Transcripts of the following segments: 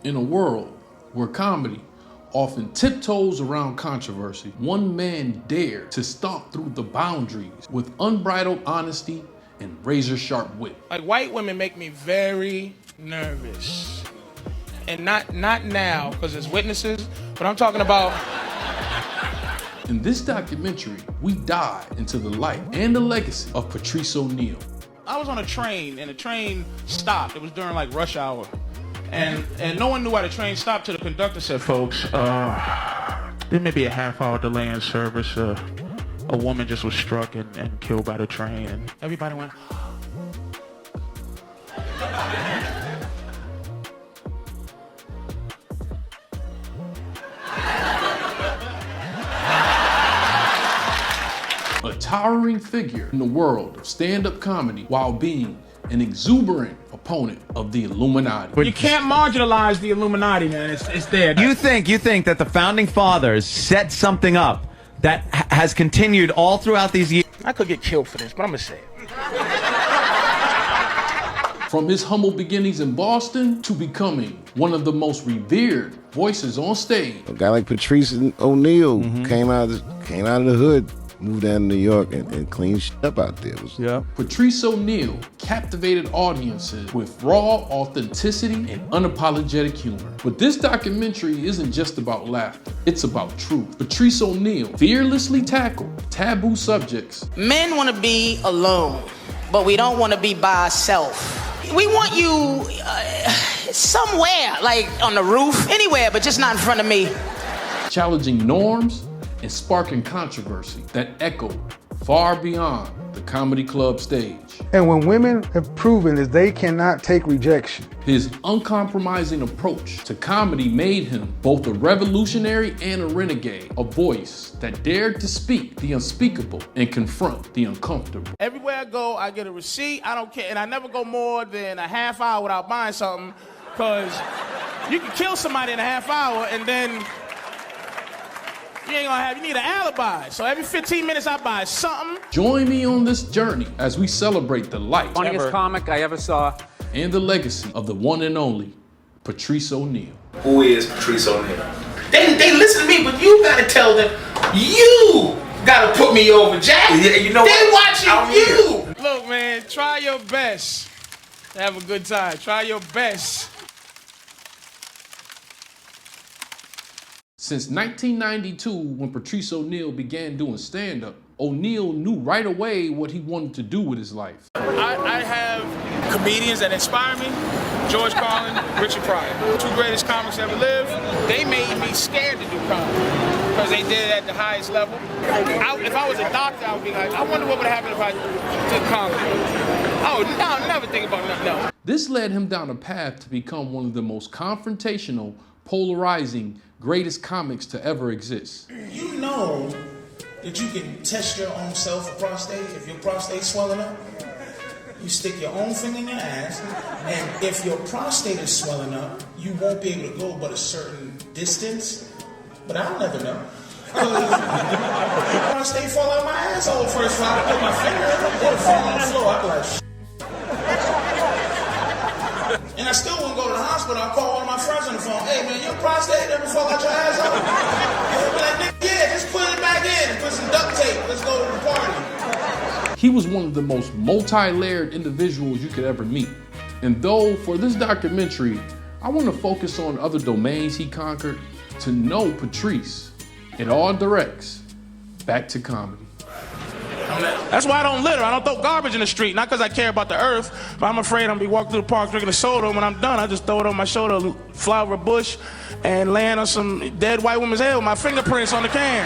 In a world where comedy often tiptoes around controversy, one man dared to stomp through the boundaries with unbridled honesty and razor-sharp wit. Like, white women make me very nervous. And not now, because it's witnesses, but I'm talking about... In this documentary, we dive into the life and the legacy of Patrice O'Neal. I was on a train, and the train stopped. It was during, like, rush hour. And no one knew why the train stopped till the conductor said, folks, there may be a half-hour delay in service. A woman just was struck and killed by the train. And everybody went... A towering figure in the world of stand-up comedy while being an exuberant opponent of the Illuminati. You can't marginalize the Illuminati, man. It's there. You think that the founding fathers set something up that has continued all throughout these years? I could get killed for this, but I'm gonna say it. From his humble beginnings in Boston to becoming one of the most revered voices on stage. A guy like Patrice O'Neal came out of the hood, moved down to New York and cleaned shit up out there. Patrice O'Neal captivated audiences with raw authenticity and unapologetic humor. But this documentary isn't just about laughter, it's about truth. Patrice O'Neal fearlessly tackled taboo subjects. Men want to be alone, but we don't want to be by ourselves. We want you somewhere, like on the roof, anywhere, but just not in front of me. Challenging norms and sparking controversy that echoed far beyond the comedy club stage. And when women have proven that they cannot take rejection. His uncompromising approach to comedy made him both a revolutionary and a renegade, a voice that dared to speak the unspeakable and confront the uncomfortable. Everywhere I go, I get a receipt. I don't care, and I never go more than a half hour without buying something, because you can kill somebody in a half hour and then you need an alibi. So every 15 minutes I buy something. Join me on this journey as we celebrate the life, funniest comic I ever saw, and the legacy of the one and only Patrice O'Neal. Who is Patrice O'Neal? They listen to me, but you gotta tell them, you gotta put me over, Jack. Yeah, you know they watching you. Look, man, try your best to have a good time. Try your best. Since 1992, when Patrice O'Neal began doing stand-up, O'Neal knew right away what he wanted to do with his life. I have comedians that inspire me. George Carlin, Richard Pryor. Two greatest comics ever lived. They made me scared to do comedy because they did it at the highest level. If I was a doctor, I would be like, I wonder what would happen if I did comedy. Oh, no, I'll never think about nothing else. This led him down a path to become one of the most confrontational, polarizing, greatest comics to ever exist. You know that you can test your own self for prostate if your prostate's swelling up. You stick your own finger in your ass, and if your prostate is swelling up, you won't be able to go but a certain distance. But I'll never know. Because prostate fall out my asshole first while I put my finger in it, it'll fall on the floor. I'll be like, shit. And I still wouldn't go to the hospital. I'll call one of my friends on the phone. Hey, man, your prostate ever fall out your asshole? They'll be like, yeah, just put it back in and put some duct tape. Let's go to the party. He was one of the most multi-layered individuals you could ever meet. And though for this documentary, I want to focus on other domains he conquered, to know Patrice, it all directs back to comedy. That's why I don't litter. I don't throw garbage in the street. Not because I care about the earth, but I'm afraid I'm going to be walking through the park drinking a soda, and when I'm done, I just throw it on my shoulder, fly over a bush, and land on some dead white woman's head with my fingerprints on the can.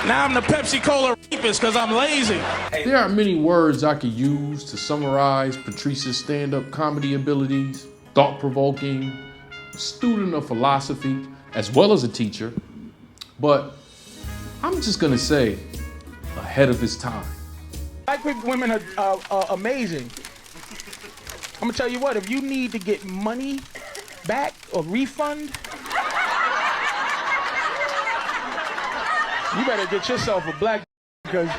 Now I'm the Pepsi-Cola rapist because I'm lazy. There are many words I could use to summarize Patrice's stand-up comedy abilities: thought-provoking, student of philosophy, as well as a teacher. But I'm just gonna say, ahead of his time. Black women are amazing. I'm gonna tell you what, if you need to get money back or refund, you better get yourself a black, because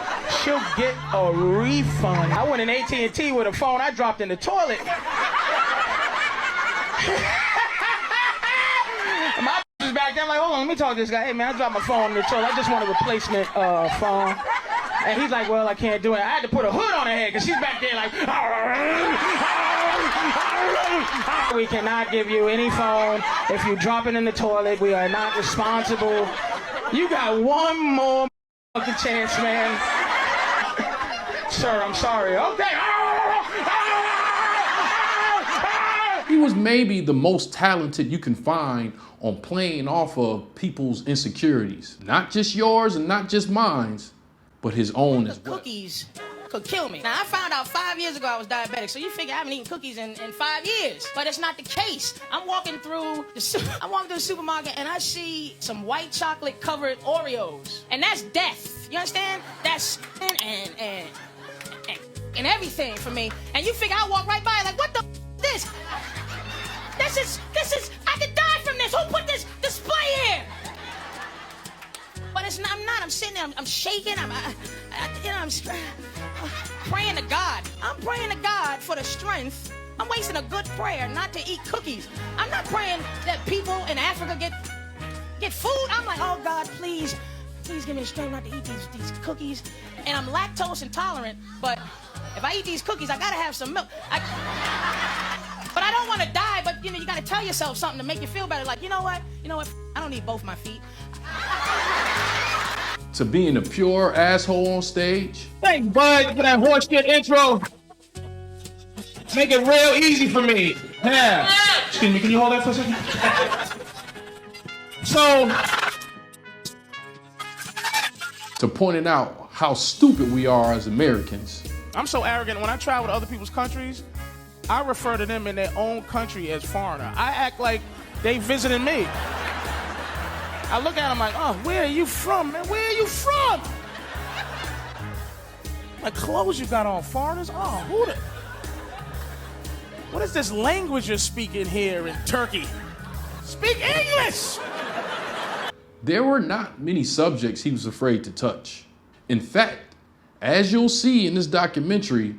she'll get a refund. I went in AT&T with a phone I dropped in the toilet. back there. I'm like, hold on, let me talk to this guy. Hey, man, I dropped my phone in the toilet. I just want a replacement phone. And he's like, well, I can't do it. I had to put a hood on her head because she's back there like, we cannot give you any phone. If you drop it in the toilet, we are not responsible. You got one more fucking chance, man. Sir, I'm sorry. Okay. He was maybe the most talented you can find on playing off of people's insecurities. Not just yours and not just mine, but his own as well. Cookies could kill me. Now, I found out 5 years ago I was diabetic, so you figure I haven't eaten cookies in 5 years. But it's not the case. I'm walking through the supermarket and I see some white chocolate covered Oreos. And that's death. You understand? That's and everything for me. And you figure I walk right by like, what the f is this? This is, I could die from this. Who put this display here? But it's not, I'm sitting there, I'm shaking, I'm praying to God. I'm praying to God for the strength. I'm wasting a good prayer not to eat cookies. I'm not praying that people in Africa get food. I'm like, oh God, please give me the strength not to eat these cookies. And I'm lactose intolerant, but if I eat these cookies, I gotta have some milk. But I don't want to die, but you gotta tell yourself something to make you feel better. Like, you know what? I don't need both my feet. To being a pure asshole on stage. Thanks, Bud, for that horseshit intro. Make it real easy for me. Yeah. Excuse me, can you hold that for a second? So. To pointing out how stupid we are as Americans. I'm so arrogant. When I travel to other people's countries, I refer to them in their own country as foreigner. I act like they visiting me. I look at them like, oh, where are you from, man? Where are you from? Like, clothes you got on, foreigners? Oh, what is this language you're speaking here in Turkey? Speak English! There were not many subjects he was afraid to touch. In fact, as you'll see in this documentary,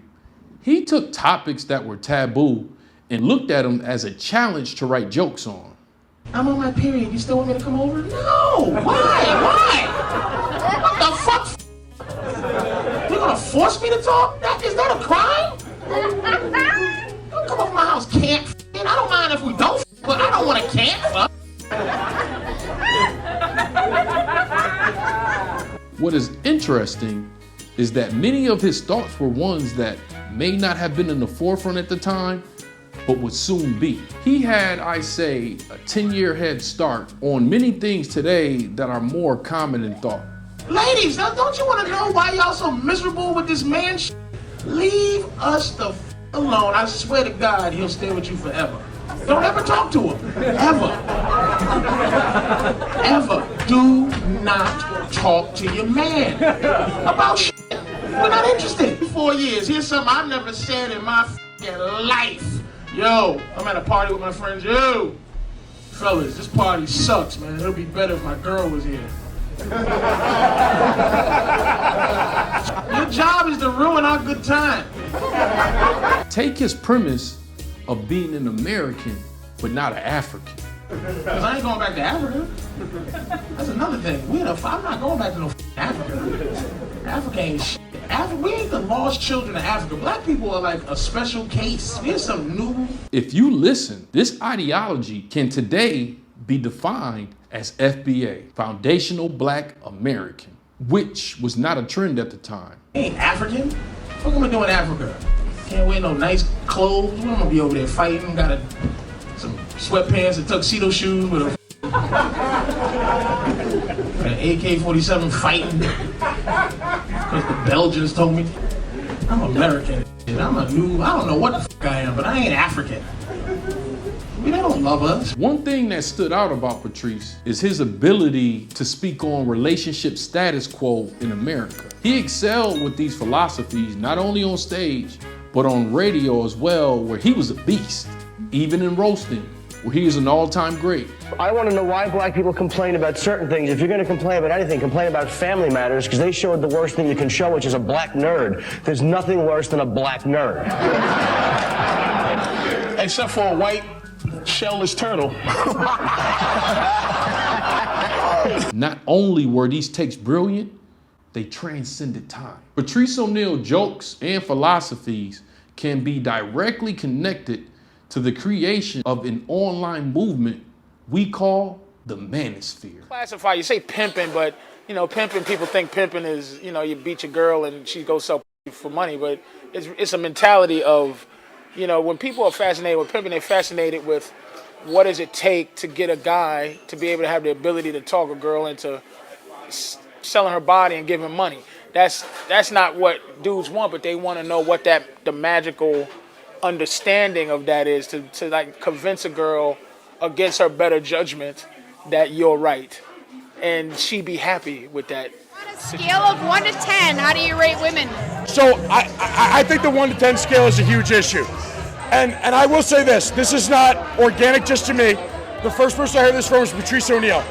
he took topics that were taboo and looked at them as a challenge to write jokes on. I'm on my period. You still want me to come over? No! Why? What the fuck? You're gonna force me to talk? Is that a crime? Don't come over my house, can't f***. I don't mind if we don't f***, but I don't want to can't f***. What is interesting is that many of his thoughts were ones that may not have been in the forefront at the time, but would soon be. He had, I say, a 10-year head start on many things today that are more common in thought. Ladies, don't you want to know why y'all so miserable with this man shit? Leave us the f*** alone. I swear to God, he'll stay with you forever. Don't ever talk to him. Ever. Ever. Do not talk to your man about shit. We're not interested. 4 years. Here's something I've never said in my f***ing life. Yo, I'm at a party with my friends. Yo, fellas, this party sucks, man. It'll be better if my girl was here. Your job is to ruin our good time. Take his premise of being an American, but not an African. Because I ain't going back to Africa. That's another thing. I'm not going back to no Africa. Africa ain't shit. We ain't the lost children of Africa. Black people are like a special case. Here's some new. If you listen, this ideology can today be defined as FBA, Foundational Black American, which was not a trend at the time. Ain't African? What am I doing in Africa? Can't wear no nice clothes. What am I gonna be over there fighting? Got some sweatpants and tuxedo shoes with an AK-47 fighting. Because the Belgians told me. I'm American. I don't know what the fuck I am, but I ain't African. They don't love us. One thing that stood out about Patrice is his ability to speak on relationship status quo in America. He excelled with these philosophies, not only on stage, but on radio as well, where he was a beast, even in roasting, where he is an all-time great. I want to know why black people complain about certain things. If you're going to complain about anything, complain about Family Matters, because they showed the worst thing you can show, which is a black nerd. There's nothing worse than a black nerd. Except for a white shellless turtle. Not only were these takes brilliant, they transcended time. Patrice O'Neal jokes and philosophies can be directly connected to the creation of an online movement we call the Manosphere. Classify, you say pimping, but pimping, people think pimping is, you beat your girl and she goes sell for money, but it's a mentality of, when people are fascinated with pimping, they're fascinated with what does it take to get a guy to be able to have the ability to talk a girl into selling her body and giving money. That's not what dudes want, but they want to know what the magical understanding of that is to like convince a girl against her better judgment that you're right, and she be happy with that. On a scale of 1 to 10, how do you rate women? So I think the 1 to 10 scale is a huge issue. And I will say this is not organic just to me. The first person I heard this from was Patrice O'Neal.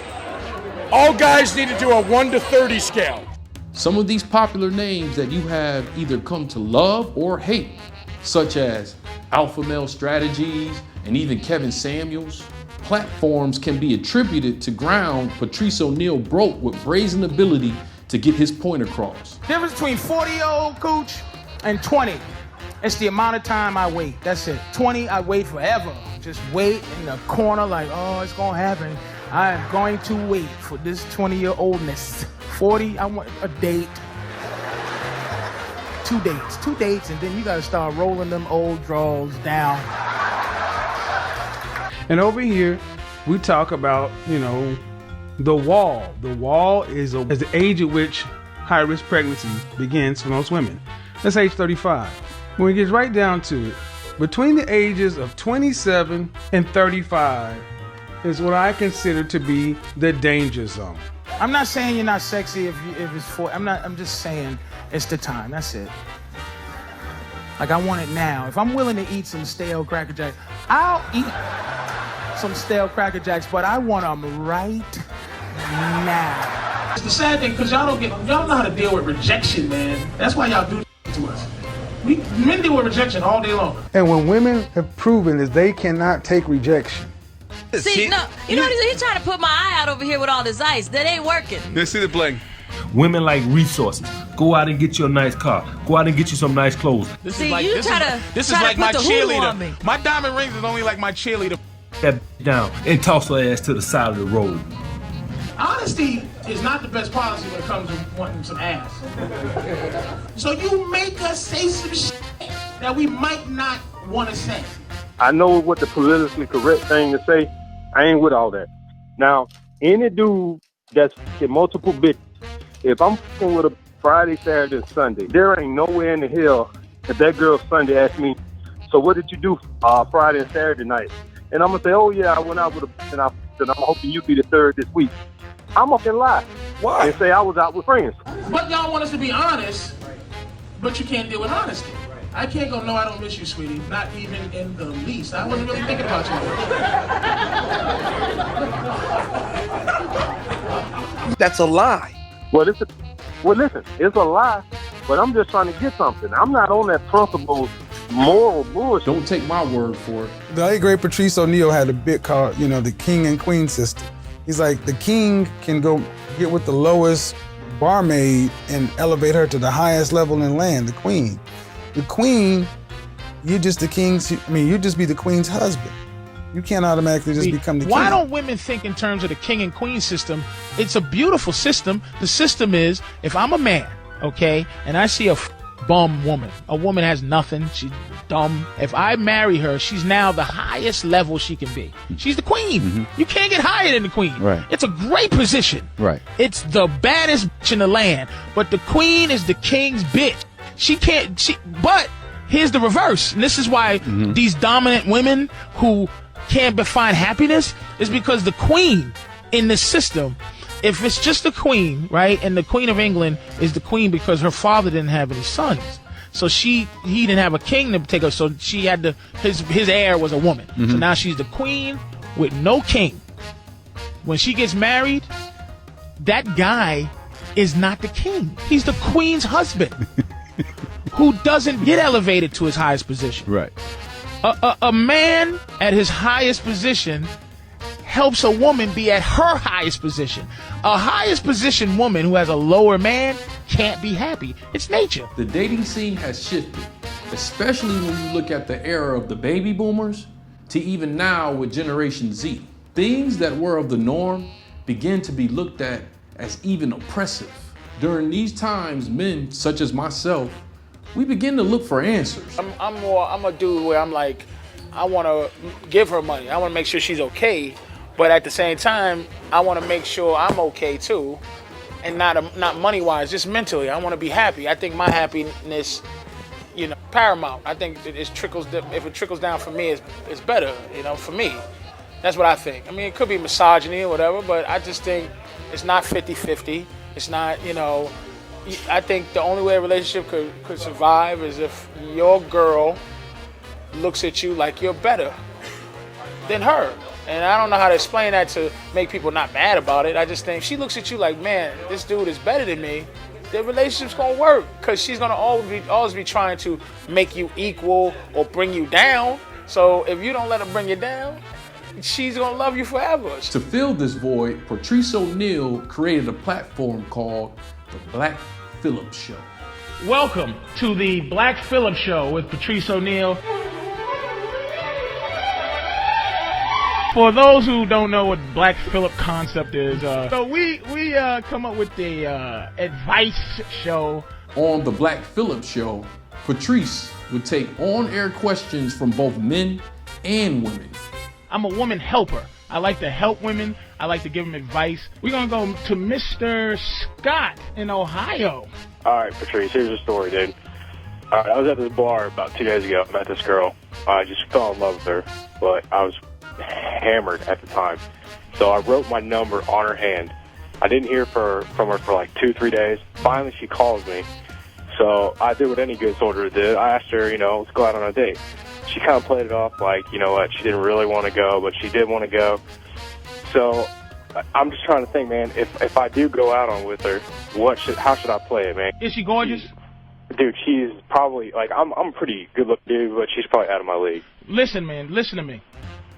All guys need to do a 1 to 30 scale. Some of these popular names that you have either come to love or hate, such as Alpha Male Strategies and even Kevin Samuels, platforms can be attributed to ground Patrice O'Neal broke with brazen ability to get his point across. Difference between 40-year-old cooch and 20. It's the amount of time I wait. That's it. 20, I wait forever. Just wait in the corner like, oh, it's gonna happen. I'm going to wait for this 20-year-oldness. 40, I want a date. 2 dates, and then you gotta start rolling them old draws down. And over here, we talk about, the wall. The wall is the age at which high-risk pregnancy begins for most women. That's age 35. When it gets right down to it, between the ages of 27 and 35 is what I consider to be the danger zone. I'm not saying you're not sexy if it's 40. I'm just saying it's the time. That's it. Like, I want it now. If I'm willing to eat some stale Cracker Jacks, I'll eat some stale Cracker Jacks, but I want them right now. It's the sad thing, because y'all know how to deal with rejection, man. That's why y'all do to us. Men deal with rejection all day long. And when women have proven is they cannot take rejection. See, no, you know what he's trying to put my eye out over here with all this ice. That ain't working. Let's see the bling. Women like resources. Go out and get you a nice car. Go out and get you some nice clothes. This is like my cheerleader. My diamond rings is only like my cheerleader. That down and toss her ass to the side of the road. Honesty is not the best policy when it comes to wanting some ass. So you make us say some shit that we might not want to say. I know what the politically correct thing to say. I ain't with all that. Now, any dude that's fucking multiple bitches, if I'm fucking with a Friday, Saturday, and Sunday, there ain't nowhere in the hell if that girl Sunday asks me, so what did you do Friday and Saturday night? And I'm going to say, oh yeah, I went out with a and I'm hoping you be the third this week. I'm up and lie. Why? And say I was out with friends. But y'all want us to be honest, but you can't deal with honesty. I can't go, no, I don't miss you, sweetie. Not even in the least. I wasn't really thinking about you. That's a lie. Well, listen, it's a lie, but I'm just trying to get something. I'm not on that principle moral bullshit. Don't take my word for it. The late great Patrice O'Neal had a bit called, the king and queen system. He's like, the king can go get with the lowest barmaid and elevate her to the highest level in land, the queen. The queen, you just be the queen's husband. You can't automatically just become the king. Why don't women think in terms of the king and queen system? It's a beautiful system. The system is, if I'm a man, okay, and I see a bum woman, a woman has nothing, she's dumb. If I marry her, she's now the highest level she can be. She's the queen. Mm-hmm. You can't get higher than the queen. Right. It's a great position. Right. It's the baddest bitch in the land, but the queen is the king's bitch. But here's the reverse. And this is why these dominant women who can't find happiness is because the queen in this system, if it's just the queen, right? And the Queen of England is the queen because her father didn't have any sons. So he didn't have a king to take her. So she had his heir was a woman. Mm-hmm. So now she's the queen with no king. When she gets married, that guy is not the king. He's the queen's husband. Who doesn't get elevated to his highest position. Right. A man at his highest position helps a woman be at her highest position. A highest position woman who has a lower man can't be happy. It's nature. The dating scene has shifted, especially when you look at the era of the baby boomers to even now with Generation Z. Things that were of the norm begin to be looked at as even oppressive. During these times, men such as myself, we begin to look for answers. I'm a dude where I'm like, I want to give her money. I want to make sure she's okay, but at the same time, I want to make sure I'm okay too, and not money-wise, just mentally. I want to be happy. I think my happiness, paramount. I think if it trickles down for me, it's better, for me. That's what I think. I mean, it could be misogyny or whatever, but I just think it's not 50-50. It's not, I think the only way a relationship could survive is if your girl looks at you like you're better than her. And I don't know how to explain that to make people not mad about it. I just think if she looks at you like, man, this dude is better than me, the relationship's gonna work, because she's gonna always be trying to make you equal or bring you down. So if you don't let her bring you down, she's gonna love you forever. To fill this void, Patrice O'Neal created a platform called The Black Phillip Show. Welcome to the Black Phillip Show with Patrice O'Neal. For those who don't know what Black Phillip concept is, so we come up with the advice show. On The Black Phillip Show, Patrice would take on-air questions from both men and women. I'm a woman helper. I like to help women. I like to give them advice. We're going to go to Mr. Scott in Ohio. All right, Patrice, here's the story, dude. All right, I was at this bar about 2 days ago. I met this girl. I just fell in love with her, but I was hammered at the time. So I wrote my number on her hand. I didn't hear from her for like 2-3 days. Finally, she calls me. So I did what any good soldier did. I asked her, let's go out on a date. She kind of played it off like, you know what, she didn't really want to go, but she did want to go. So I'm just trying to think, man, if I do go out on with her, how should I play it, man? Is she gorgeous? Dude, she's probably, I'm a pretty good-looking dude, but she's probably out of my league. Listen, man, listen to me.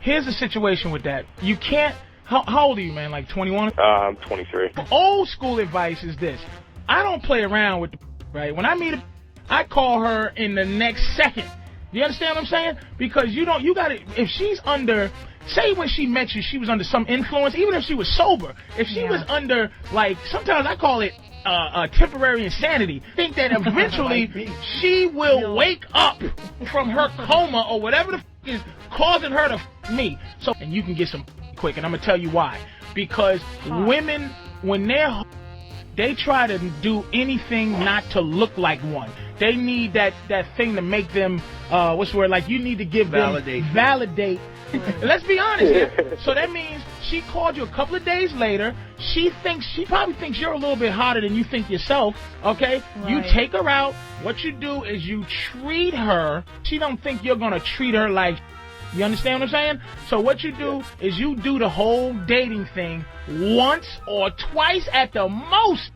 Here's the situation with that. You can't, how old are you, man, like 21? I'm 23. Old school advice is this. I don't play around with right? When I meet her, I call her in the next second. You understand what I'm saying? Because you gotta, if she's under, say when she met you, she was under some influence, even if she was sober. If she was under, sometimes I call it temporary insanity. Think that eventually she will wake up from her coma or whatever the is causing her to me. So, and you can get some quick, and I'm gonna tell you why. Because women, when they try to do anything not to look like one. They need that thing to make them, you need to give them validate. Let's be honest here. So that means she called you a couple of days later. She probably thinks you're a little bit hotter than you think yourself, okay? Right. You take her out. What you do is you treat her. She don't think you're going to treat her like, you understand what I'm saying? So what you do is you do the whole dating thing once or twice at the most,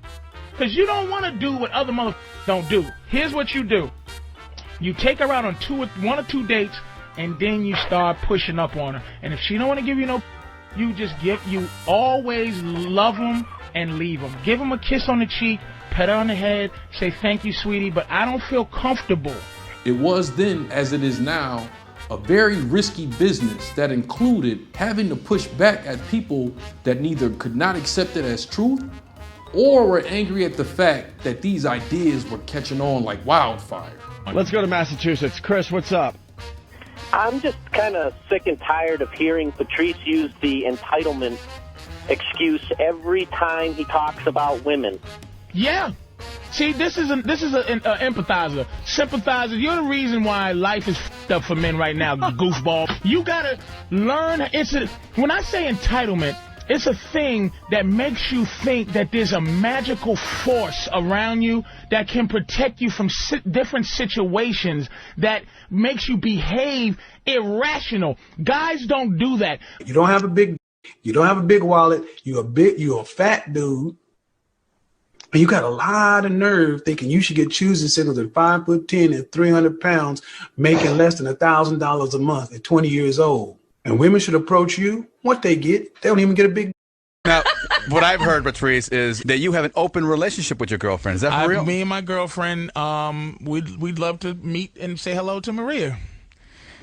because you don't want to do what other motherfuckers don't do. Here's what you do. You take her out on one or two dates, and then you start pushing up on her. And if she don't want to give you no, you always love them and leave them. Give them a kiss on the cheek, pet her on the head, say thank you, sweetie, but I don't feel comfortable. It was then, as it is now, a very risky business that included having to push back at people that neither could not accept it as truth or were angry at the fact that these ideas were catching on like wildfire. Let's go to Massachusetts. Chris, what's up? I'm just kind of sick and tired of hearing Patrice use the entitlement excuse every time he talks about women. Yeah. See, this is an empathizer, sympathizer. You're the reason why life is f***ed up for men right now, goofball. You gotta learn. When I say entitlement, it's a thing that makes you think that there's a magical force around you that can protect you from different situations, that makes you behave irrational. Guys don't do that. You don't have a big wallet. You're a fat dude. And you got a lot of nerve thinking you should get choosing signals at 5'10" and 300 pounds, making less than $1,000 a month at 20 years old. And women should approach you. What they get, they don't even get a big. Now, what I've heard, Patrice, is that you have an open relationship with your girlfriend. Is that for real? Me and my girlfriend, we'd love to meet and say hello to Maria.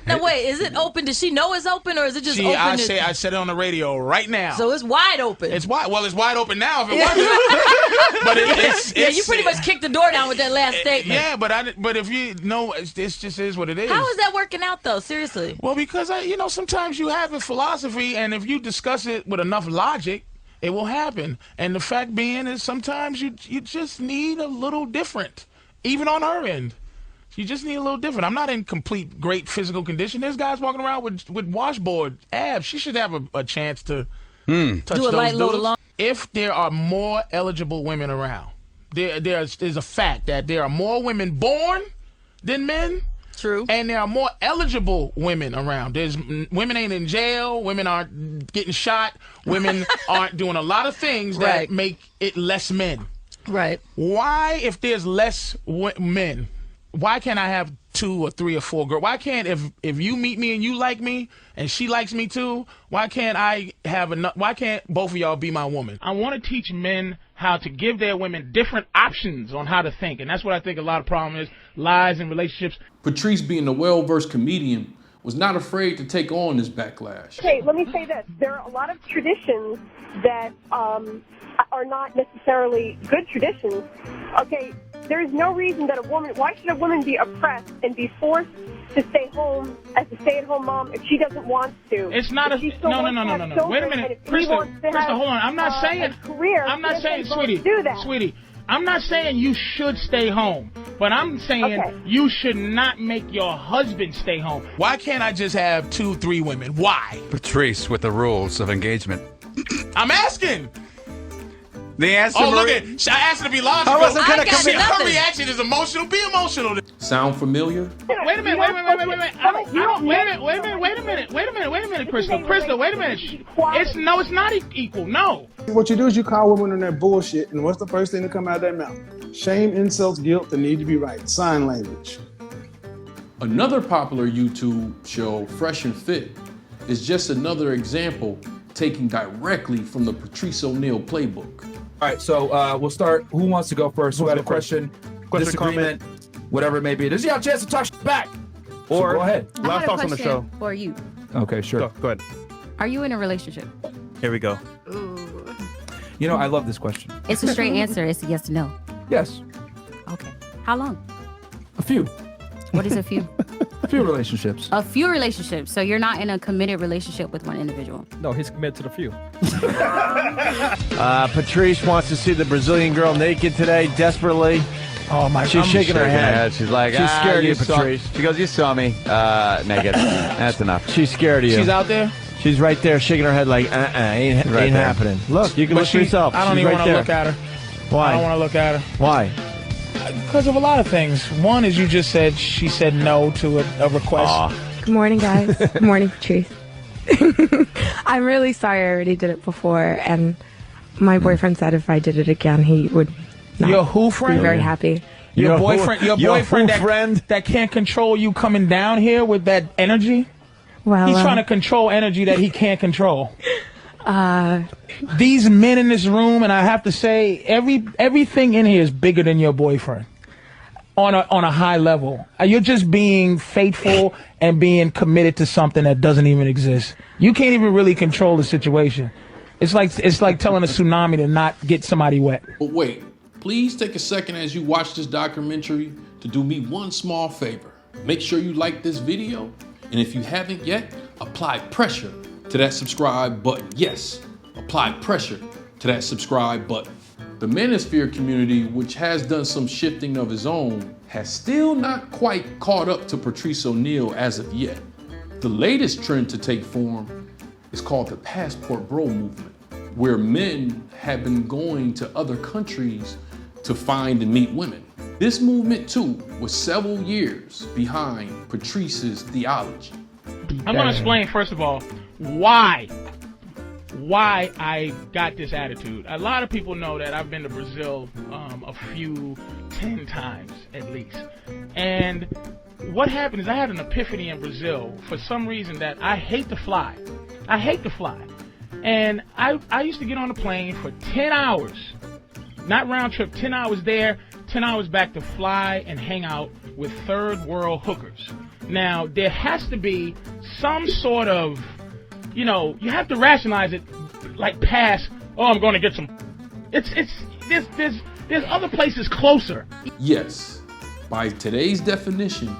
Now wait, is it open? Does she know it's open, or is it just open? I said it on the radio right now. So it's wide open. It's wide. Well, it's wide open now. If it wasn't, but it's you pretty much kicked the door down with that last statement. Yeah, but if you know, it just is what it is. How is that working out though? Seriously. Well, because sometimes you have a philosophy, and if you discuss it with enough logic, it will happen. And the fact being is sometimes you just need a little different, even on her end. You just need a little different. I'm not in complete great physical condition. There's guys walking around with washboard abs. She should have a chance to touch Do a those light load dudes. along. If there are more eligible women around, there's a fact that there are more women born than men. True. And there are more eligible women around. Women ain't in jail. Women aren't getting shot. Women aren't doing a lot of things that make it less men. Right. Why, if there's less men, why can't I have 2 or 3 or 4 girls? Why can't if you meet me and you like me and she likes me too? Why can't I have enough? Why can't both of y'all be my woman? I want to teach men how to give their women different options on how to think, and that's what I think a lot of problem is: lies in relationships. Patrice, being a well-versed comedian, was not afraid to take on this backlash. Okay, let me say this: there are a lot of traditions that are not necessarily good traditions. Okay. There is no reason that why should a woman be oppressed and be forced to stay home as a stay-at-home mom if she doesn't want to? It's not no. Wait a minute, Krista, hold on. I'm not saying, sweetie, I'm not saying you should stay home, but I'm saying you should not make your husband stay home. Why can't I just have 2, 3 women? Why? Patrice, with the rules of engagement. I'm asking. The answer. Oh, look at! I asked her to be logical. I wasn't gonna commit. Her reaction is emotional. Be emotional. Sound familiar? Wait a minute, Krista, wait a minute. It's not equal. No. What you do is you call women on that bullshit, and what's the first thing to come out of their mouth? Shame, insults, guilt, the need to be right. Sign language. Another popular YouTube show, Fresh and Fit, is just another example taken directly from the Patrice O'Neal playbook. All right, so we'll start. Who wants to go first? Who got a question, disagreement, whatever it may be? This is your chance to talk back. Or go ahead. Last thoughts on the show. For you. Okay, sure. Go ahead. Are you in a relationship? Here we go. Ooh. You know, I love this question. It's a straight answer. It's a yes or no. Yes. Okay. How long? A few. What is a few? A few relationships. A few relationships. So you're not in a committed relationship with one individual. No, he's committed to the few. Patrice wants to see the Brazilian girl naked today, desperately. Oh my! She's shaking her head. She's like, she's scared of you, Patrice. She goes, you saw me naked. That's enough. She's scared of you. She's out there. She's right there, shaking her head like, ain't happening. Look, you can look for yourself. I don't She's even right want to there. look at her. Why? I don't want to look at her. Why? Because of a lot of things. One is you just said she said no to a request. Aww. Good morning, guys. Good morning, Patrice. I'm really sorry I already did it before, and my boyfriend said if I did it again, he would not Your who friend? be very happy. Your boyfriend that can't control you coming down here with that energy? Well, he's trying to control energy that he can't control. These men in this room, and I have to say, everything in here is bigger than your boyfriend on a high level. You're just being faithful and being committed to something that doesn't even exist. You can't even really control the situation. It's like telling a tsunami to not get somebody wet. But wait, please take a second as you watch this documentary to do me one small favor. Make sure you like this video, and if you haven't yet, apply pressure to that subscribe button. Yes, apply pressure to that subscribe button. The Manosphere community, which has done some shifting of its own, has still not quite caught up to Patrice O'Neal as of yet. The latest trend to take form is called the Passport Bro movement, where men have been going to other countries to find and meet women. This movement too was several years behind Patrice's theology. I'm going to explain, first of all, why I got this attitude. A lot of people know that I've been to Brazil 10 times at least. And what happened is I had an epiphany in Brazil for some reason that I hate to fly. I hate to fly. And I used to get on a plane for 10 hours, not round trip, 10 hours there, 10 hours back to fly and hang out with third world hookers. Now, there has to be some sort of, you know, you have to rationalize it like past, oh, I'm going to get some. There's other places closer. Yes, by today's definition,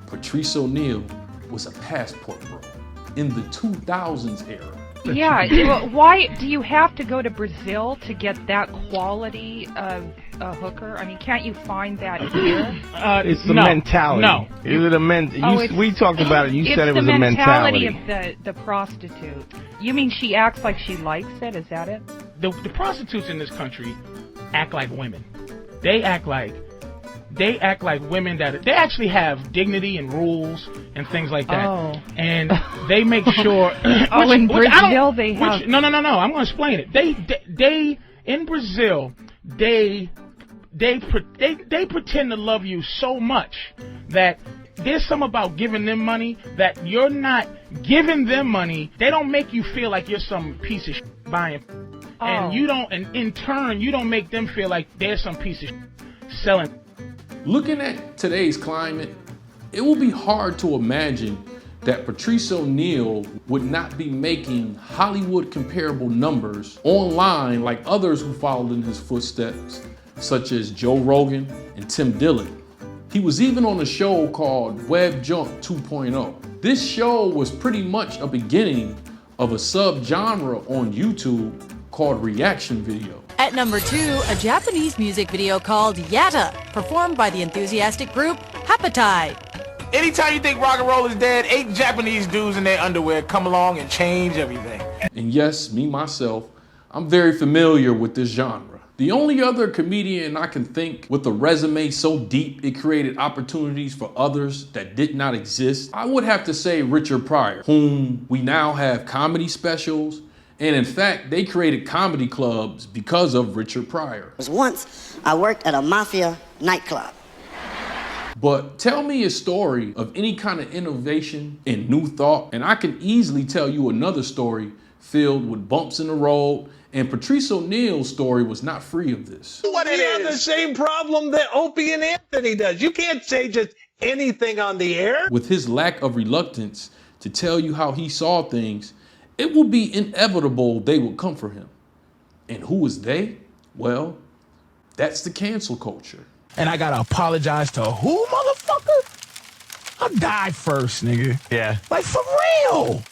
Patrice O'Neal was a passport bro in the 2000s era. Yeah, well, why do you have to go to Brazil to get that quality of a hooker? I mean, can't you find that here? It's the mentality. No. Is it a we talked about it. You said it was a mentality. It's the mentality of the prostitute. You mean she acts like she likes it? Is that it? The prostitutes in this country act like women. They act like women that they actually have dignity and rules and things like that. Oh. And they make sure. In Brazil they have. No. I'm going to explain it. They in Brazil they pretend to love you so much that there's something about giving them money that you're not giving them money. They don't make you feel like you're some piece of shit buying. And you don't, and in turn, you don't make them feel like they're some piece of shit selling. Looking at today's climate, it will be hard to imagine that Patrice O'Neal would not be making Hollywood comparable numbers online like others who followed in his footsteps, such as Joe Rogan and Tim Dillon. He was even on a show called Web Jump 2.0. This show was pretty much a beginning of a subgenre on YouTube called reaction video. At number 2, a Japanese music video called Yatta, performed by the enthusiastic group Hapatide. Anytime you think rock and roll is dead, 8 Japanese dudes in their underwear come along and change everything. And yes, me myself, I'm very familiar with this genre. The only other comedian I can think with a resume so deep it created opportunities for others that did not exist, I would have to say Richard Pryor, whom we now have comedy specials. And in fact, they created comedy clubs because of Richard Pryor. Once I worked at a mafia nightclub. But tell me a story of any kind of innovation and new thought, and I can easily tell you another story filled with bumps in the road, and Patrice O'Neal's story was not free of this. We have the same problem that Opie and Anthony does. You can't say just anything on the air. With his lack of reluctance to tell you how he saw things, it will be inevitable they will come for him. And who is they? Well, that's the cancel culture. And I gotta apologize to who, motherfucker? I'll die first, nigga. Yeah. Like, for real.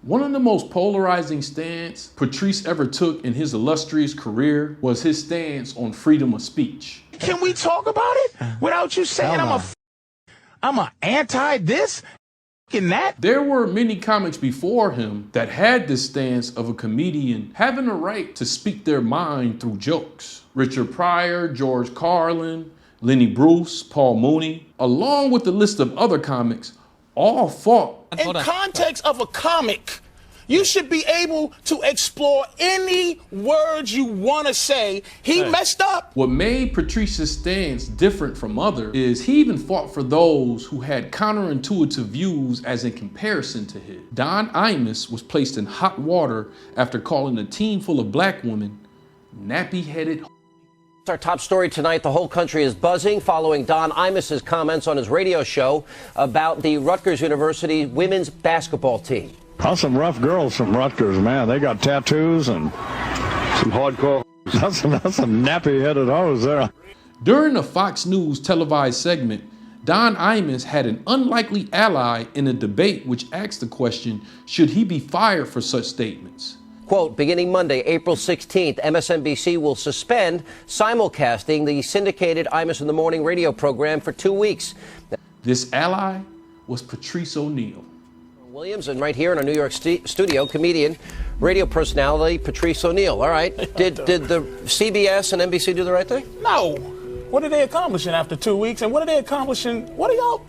One of the most polarizing stance Patrice ever took in his illustrious career was his stance on freedom of speech. Can we talk about it without you saying I'm a anti this? That? There were many comics before him that had this stance of a comedian having a right to speak their mind through jokes. Richard Pryor, George Carlin, Lenny Bruce, Paul Mooney, along with a list of other comics, all fought. In context of a comic, you should be able to explore any words you want to say. He messed up. What made Patrice's stance different from others is he even fought for those who had counterintuitive views as in comparison to his. Don Imus was placed in hot water after calling a team full of black women nappy-headed. Our top story tonight, the whole country is buzzing following Don Imus's comments on his radio show about the Rutgers University women's basketball team. Oh, some rough girls from Rutgers, man. They got tattoos and some hardcore. That's some nappy-headed hoes there. During a Fox News televised segment, Don Imus had an unlikely ally in a debate which asked the question, should he be fired for such statements? Quote, beginning Monday, April 16th, MSNBC will suspend simulcasting the syndicated Imus in the Morning radio program for 2 weeks. This ally was Patrice O'Neal. Williams, and right here in our New York studio, comedian, radio personality, Patrice O'Neal. All right. Did the CBS and NBC do the right thing? No. What are they accomplishing after 2 weeks? And what are they accomplishing? What are y'all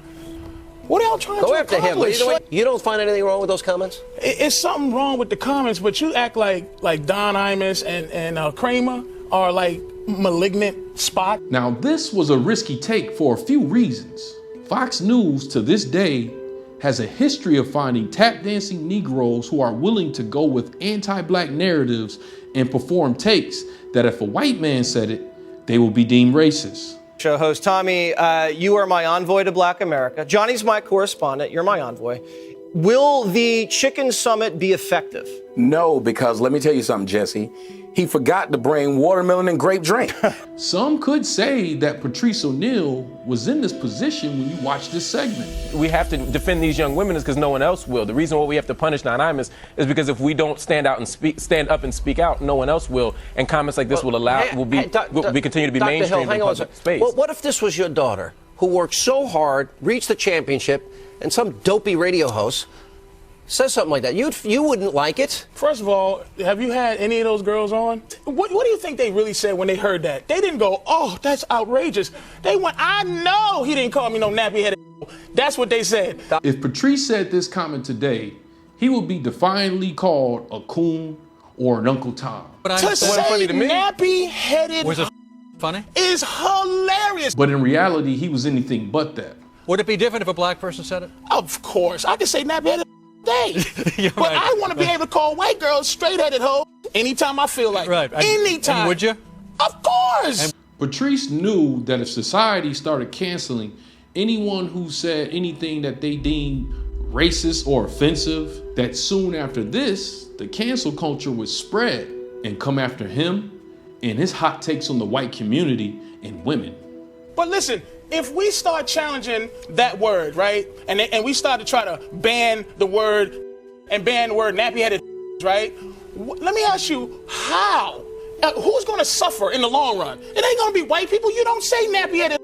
trying to accomplish? Go after him. You don't find anything wrong with those comments? It's something wrong with the comments, but you act like Don Imus and Kramer are like malignant spot. Now, this was a risky take for a few reasons. Fox News, to this day, has a history of finding tap dancing Negroes who are willing to go with anti-black narratives and perform takes that if a white man said it, they will be deemed racist. Show host Tommy, you are my envoy to Black America. Johnny's my correspondent. You're my envoy. Will the Chicken Summit be effective? No, because let me tell you something, Jesse. He forgot to bring watermelon and grape drink. Some could say that Patrice O'Neal was in this position when you watch this segment. We have to defend these young women is because no one else will. The reason why we have to punish Anonymous is because if we don't stand up and speak out, no one else will. And comments like this will continue to be mainstream in public space. Well, what if this was your daughter who worked so hard, reached the championship, and some dopey radio host says something like that? You wouldn't like it. First of all, have you had any of those girls on? What do you think they really said when they heard that? They didn't go, oh, that's outrageous. They went, I know he didn't call me no nappy-headed. That's what they said. If Patrice said this comment today, he would be defiantly called a coon or an Uncle Tom. To say nappy-headed was it funny? Is hilarious. But in reality, he was anything but that. Would it be different if a black person said it? Of course. I could say nappy-headed day. But right. I want to be able to call white girls straight-headed hoe anytime I feel like it. Anytime. And would you? Of course. Patrice knew that if society started canceling anyone who said anything that they deemed racist or offensive, that soon after this, the cancel culture would spread and come after him and his hot takes on the white community and women. But listen, if we start challenging that word, right, and we start to try to ban the word and ban the word nappy-headed, right, let me ask you, how? Who's going to suffer in the long run? It ain't going to be white people. You don't say nappy-headed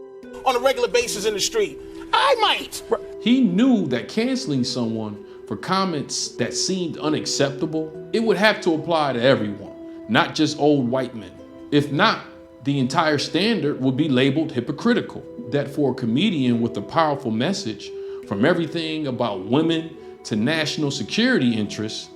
on a regular basis in the street. I might. He knew that canceling someone for comments that seemed unacceptable, it would have to apply to everyone, not just old white men. If not, the entire standard would be labeled hypocritical. That for a comedian with a powerful message, from everything about women to national security interests,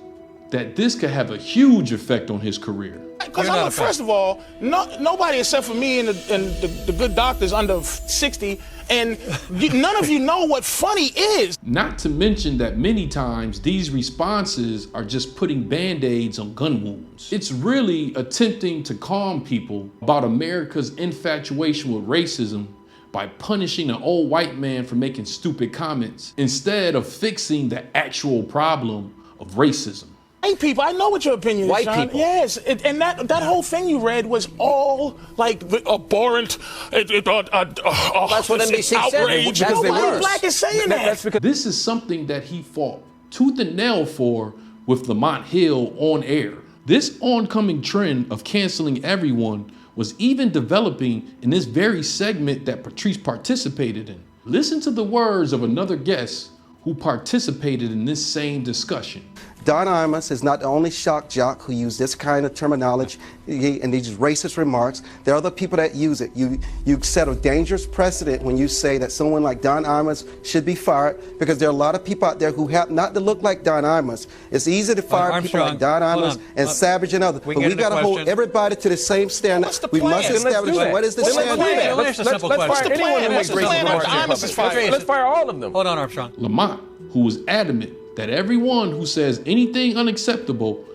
that this could have a huge effect on his career. Because first of all, nobody except for me and the good doctors under 60, and none of you know what funny is. Not to mention that many times these responses are just putting band-aids on gun wounds. It's really attempting to calm people about America's infatuation with racism by punishing an old white man for making stupid comments instead of fixing the actual problem of racism. White people, I know what your opinion is, White John. people. Yes, and that whole thing you read was all like abhorrent. That's what NBC said. Nobody black is saying that. That's because this is something that he fought tooth and nail for with Lamont Hill on air. This oncoming trend of canceling everyone was even developing in this very segment that Patrice participated in. Listen to the words of another guest who participated in this same discussion. Don Imus is not the only shock jock who used this kind of terminology and these racist remarks. There are other people that use it. You set a dangerous precedent when you say that someone like Don Imus should be fired, because there are a lot of people out there who happen not to look like Don Imus. It's easy to fire people like Don Imus and Savage and others, but we got to hold everybody to the same standard. We must establish what is the standard. Let's fire anyone who makes racist remarks. Let's fire all of them. Hold on, Armstrong. Lamont, who was adamant that everyone who says anything unacceptable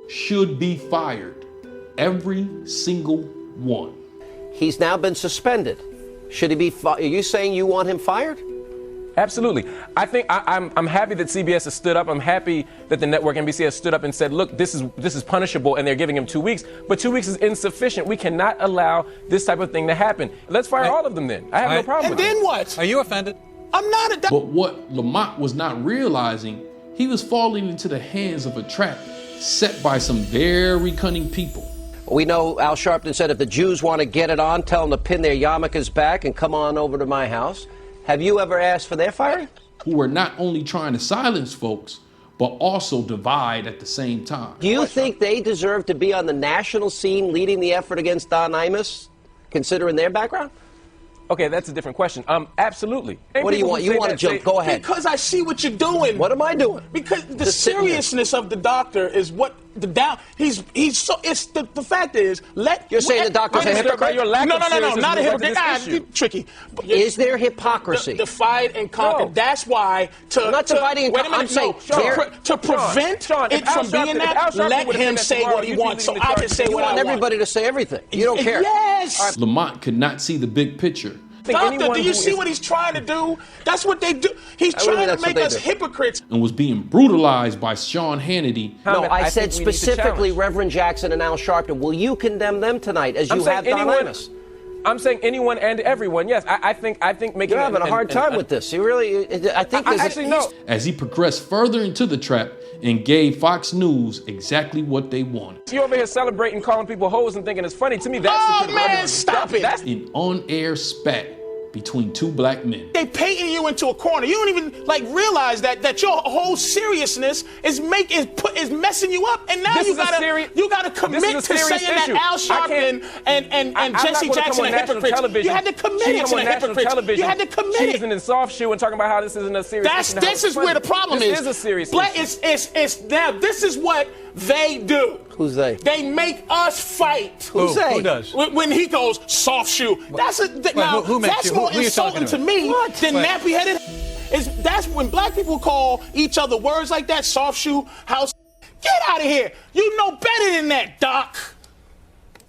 should be fired. Every single one. He's now been suspended. Should he be fired? Are you saying you want him fired? Absolutely. I think I'm happy that CBS has stood up. I'm happy that the network NBC has stood up and said, look, this is punishable, and they're giving him 2 weeks. But 2 weeks is insufficient. We cannot allow this type of thing to happen. Let's fire all of them then. I have no problem with it. And then what? Are you offended? I'm not. But what Lamont was not realizing, he was falling into the hands of a trap set by some very cunning people. We know Al Sharpton said if the Jews want to get it on, tell them to pin their yarmulkes back and come on over to my house. Have you ever asked for their firing? Who were not only trying to silence folks, but also divide at the same time. Do you think they deserve to be on the national scene leading the effort against Don Imus, considering their background? Okay, that's a different question. Absolutely. What do you want? You want to jump? Go ahead. Because I see what you're doing. What am I doing? Because the seriousness of the doctor is what the down. He's so. It's the fact is, You're saying the doctor's a hypocrite? No, not a hypocrite. Tricky. Is there hypocrisy? Divide and conquer. No. That's why not dividing and conquer. Wait a minute. To prevent it from being that, let him say what he wants. So I can say what I want. You want everybody to say everything. You don't care. Yes. Lamont could not see the big picture. Doctor, do you see what he's trying to do? That's what they do. He's trying to make us hypocrites. And was being brutalized by Sean Hannity. No, I said specifically Reverend Jackson and Al Sharpton. Will you condemn them tonight as you have Don Imus? I'm saying anyone and everyone. Yes, I think making. You're having a hard time with this. You really, I think. Actually, no. As he progressed further into the trap and gave Fox News exactly what they wanted. You over here celebrating, calling people hoes and thinking it's funny. To me, that's oh man, stop it. That's an on-air spat between two black men. They painting you into a corner. You don't even realize that your whole seriousness is messing you up. And now you gotta commit to saying that Al Sharpton and Jesse Jackson are hypocrites. You had to commit to the hypocrites. You had to commit. Cheesing in soft shoe and talking about how this isn't a serious issue. This is where the problem is. This is a serious issue. It's now this is what they do. Who's they? They make us fight. Who's they? Who does? When he goes soft shoe. That's more insulting to me than nappy-headed. That's when black people call each other words like that, soft shoe, house. Get out of here. You know better than that, Doc.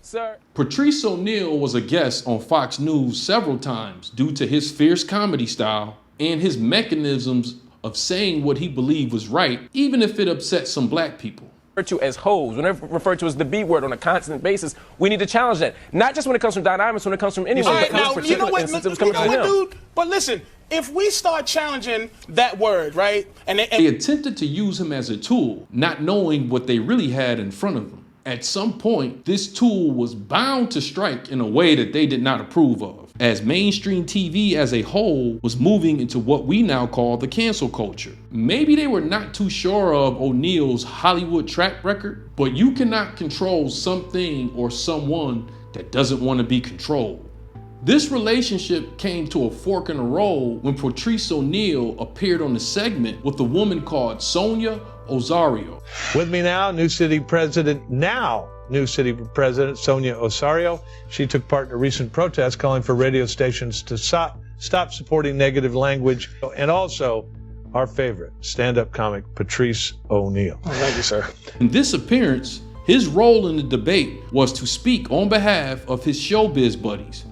Sir. Patrice O'Neal was a guest on Fox News several times due to his fierce comedy style and his mechanisms of saying what he believed was right, even if it upset some black people. To as hoes, whenever referred to as the B word on a constant basis, we need to challenge that. Not just when it comes from Don Imus, when it comes from anyone. All right, now, you know what, dude? But listen, if we start challenging that word, right? And they attempted to use him as a tool, not knowing what they really had in front of them. At some point, this tool was bound to strike in a way that they did not approve of, as mainstream TV as a whole was moving into what we now call the cancel culture. Maybe they were not too sure of O'Neal's Hollywood track record, but you cannot control something or someone that doesn't want to be controlled. This relationship came to a fork in the road when Patrice O'Neal appeared on the segment with a woman called Sonia Osorio. With me now, New City President Sonia Osorio. She took part in a recent protest calling for radio stations to stop supporting negative language, and also our favorite stand-up comic, Patrice O'Neal. Oh, thank you, sir. In this appearance, his role in the debate was to speak on behalf of his showbiz buddies,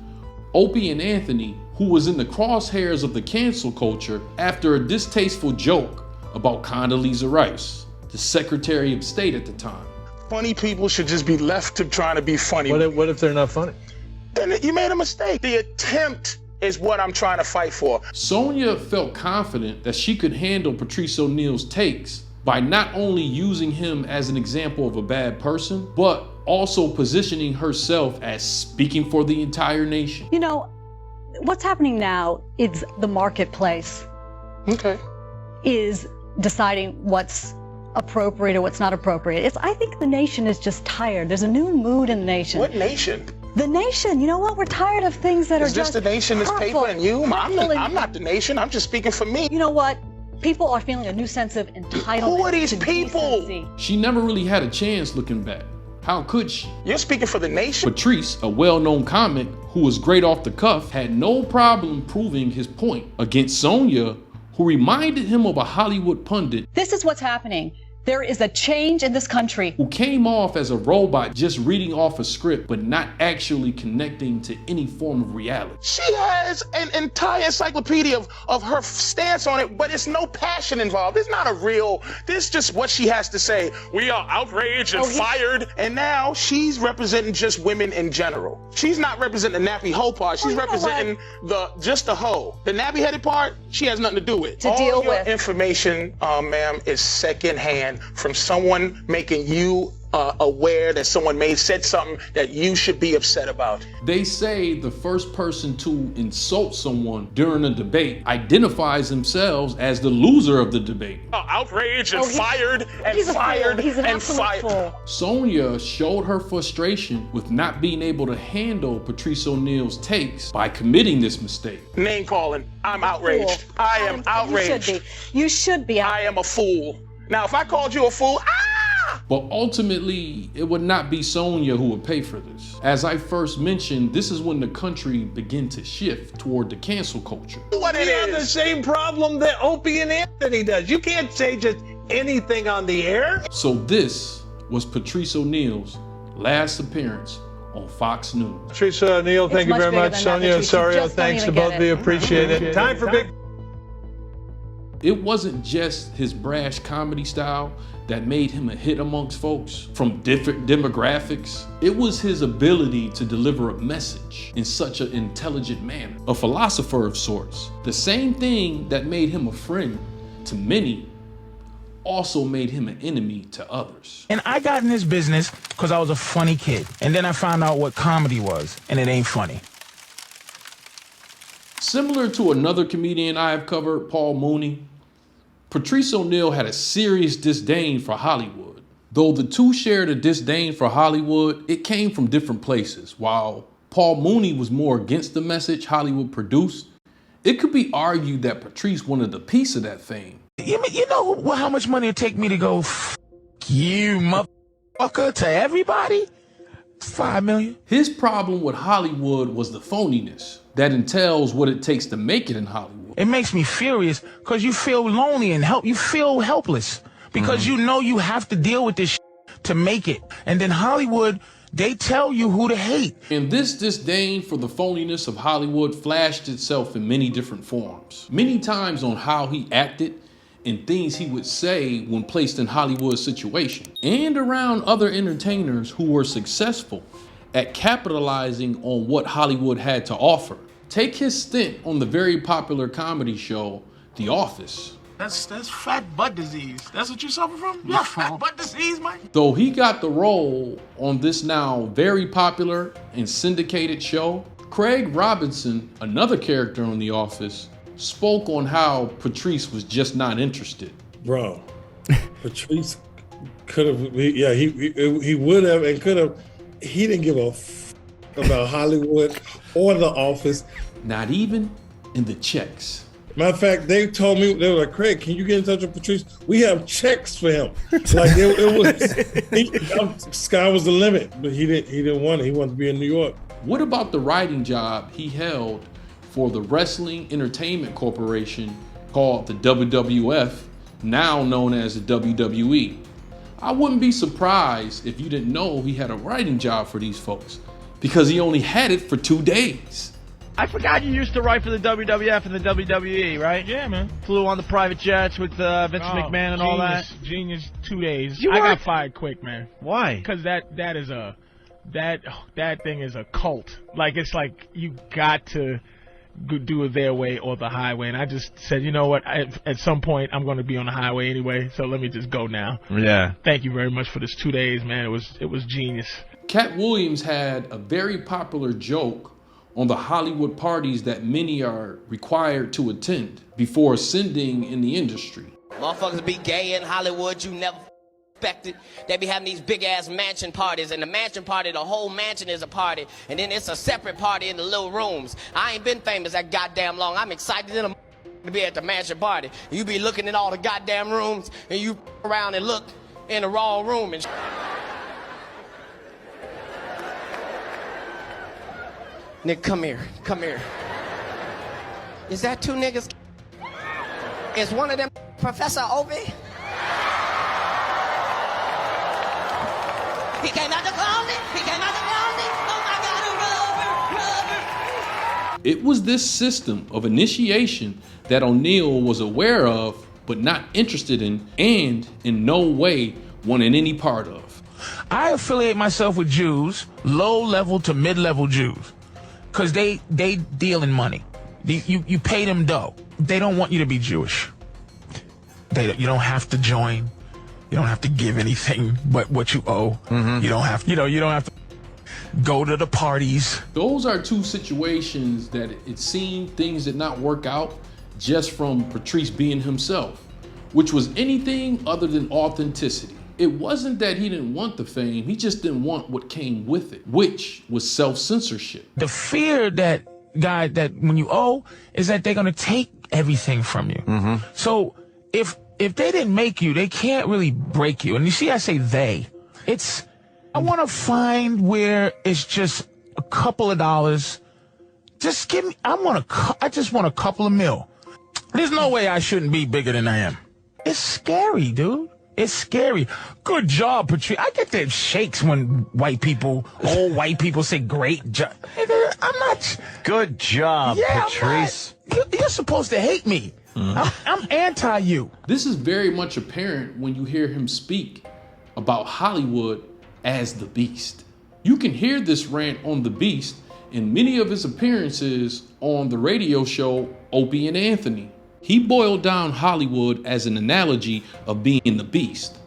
Opie and Anthony, who was in the crosshairs of the cancel culture after a distasteful joke about Condoleezza Rice, the Secretary of State at the time. Funny people should just be left to trying to be funny. What if they're not funny? Then you made a mistake. The attempt is what I'm trying to fight for. Sonia felt confident that she could handle Patrice O'Neal's takes by not only using him as an example of a bad person, but also positioning herself as speaking for the entire nation. You know, what's happening now is the marketplace is deciding what's appropriate or what's not appropriate. I think the nation is just tired. There's a new mood in the nation. What nation? The nation. You know what? We're tired of things that are just the nation is paper and you? I'm not the nation. I'm just speaking for me. You know what? People are feeling a new sense of entitlement. Who are these people? Decency. She never really had a chance looking back. How could she? You're speaking for the nation? Patrice, a well-known comic who was great off the cuff, had no problem proving his point against Sonia, who reminded him of a Hollywood pundit. This is what's happening. There is a change in this country. Who came off as a robot just reading off a script, but not actually connecting to any form of reality. She has an entire encyclopedia of her stance on it, but it's no passion involved. It's not a real, this is just what she has to say. We are outraged and fired. And now she's representing just women in general. She's not representing the nappy hoe part. She's representing just the hoe. The nappy headed part, she has nothing to do with. All your information, ma'am, is secondhand from someone making you aware that someone may have said something that you should be upset about. They say the first person to insult someone during a debate identifies themselves as the loser of the debate. Outraged and fired and fired and fired. Sonia showed her frustration with not being able to handle Patrice O'Neal's takes by committing this mistake. Name calling. I'm outraged. I am outraged. You should be. I am a fool. Now, if I called you a fool, But ultimately, it would not be Sonya who would pay for this. As I first mentioned, this is when the country began to shift toward the cancel culture. We have the same problem that Opie and Anthony does. You can't say just anything on the air. So this was Patrice O'Neal's last appearance on Fox News. Patrice O'Neal, thank you very much. Sonia Osorio, thanks to both of you. Appreciate it. Time for big. It wasn't just his brash comedy style that made him a hit amongst folks from different demographics. It was his ability to deliver a message in such an intelligent manner, a philosopher of sorts. The same thing that made him a friend to many also made him an enemy to others. And I got in this business because I was a funny kid. And then I found out what comedy was, and it ain't funny. Similar to another comedian I have covered, Paul Mooney, Patrice O'Neal had a serious disdain for Hollywood. Though the two shared a disdain for Hollywood, it came from different places. While Paul Mooney was more against the message Hollywood produced, it could be argued that Patrice wanted a piece of that fame. You know how much money it take me to go, you motherfucker, to everybody? 5 million. His problem with Hollywood was the phoniness that entails what it takes to make it in Hollywood. It makes me furious because you feel lonely and you feel helpless because you know you have to deal with this to make it. And then Hollywood, they tell you who to hate. And this disdain for the phoniness of Hollywood flashed itself in many different forms. Many times on how he acted and things he would say when placed in Hollywood situations, and around other entertainers who were successful at capitalizing on what Hollywood had to offer. Take his stint on the very popular comedy show, The Office. That's fat butt disease. That's what you suffer from? Yeah, fat butt disease, Mike. Though he got the role on this now very popular and syndicated show, Craig Robinson, another character on The Office, spoke on how Patrice was just not interested. Bro, Patrice could have, he would have and could have. He didn't give a about Hollywood or The Office. Not even in the checks. Matter of fact, they told me, they were like, Craig, can you get in touch with Patrice? We have checks for him. Like it was, sky was the limit, but he didn't want it. He wanted to be in New York. What about the writing job he held for the Wrestling Entertainment Corporation called the WWF, now known as the WWE? I wouldn't be surprised if you didn't know he had a writing job for these folks, because he only had it for 2 days. I forgot you used to write for the WWF and the WWE, right? Yeah, man. Flew on the private jets with Vince McMahon and all that. Genius, 2 days. I got fired quick, man. Why? Because that thing is a cult. Like, it's like you got to do it their way or the highway. And I just said, you know what? At some point, I'm going to be on the highway anyway, so let me just go now. Yeah. Thank you very much for this 2 days, man. It was genius. Katt Williams had a very popular joke on the Hollywood parties that many are required to attend before ascending in the industry. Motherfuckers be gay in Hollywood, you never expected. They be having these big ass mansion parties, and the mansion party, the whole mansion is a party, and then it's a separate party in the little rooms. I ain't been famous that goddamn long. I'm excited to be at the mansion party. You be looking at all the goddamn rooms, and you around and look in the wrong room and Nick, come here. Is that two niggas? Is one of them Professor Obi? He came out the closet. Oh my God, It was this system of initiation that O'Neal was aware of, but not interested in, and in no way wanted any part of. I affiliate myself with Jews, low-level to mid-level Jews, because they deal in money. You pay them dough. They don't want you to be Jewish. You don't have to join. You don't have to give anything but what you owe. You don't have to go to the parties. Those are two situations that it seemed things did not work out just from Patrice being himself, which was anything other than authenticity. It wasn't that he didn't want the fame, he just didn't want what came with it, which was self-censorship. The fear that when you owe is that they're gonna take everything from you. So if if they didn't make you, they can't really break you. And you see, I say they. I want to find where it's just a couple of dollars. Just give me, I just want a couple of mil. There's no way I shouldn't be bigger than I am. It's scary, dude. It's scary. Good job, Patrice. I get the shakes when old white people say great job. I'm not. Good job, Patrice. You're supposed to hate me. I'm anti you. This is very much apparent when you hear him speak about Hollywood as the Beast. You can hear this rant on the Beast in many of his appearances on the radio show Opie and Anthony. He boiled down Hollywood as an analogy of being the Beast.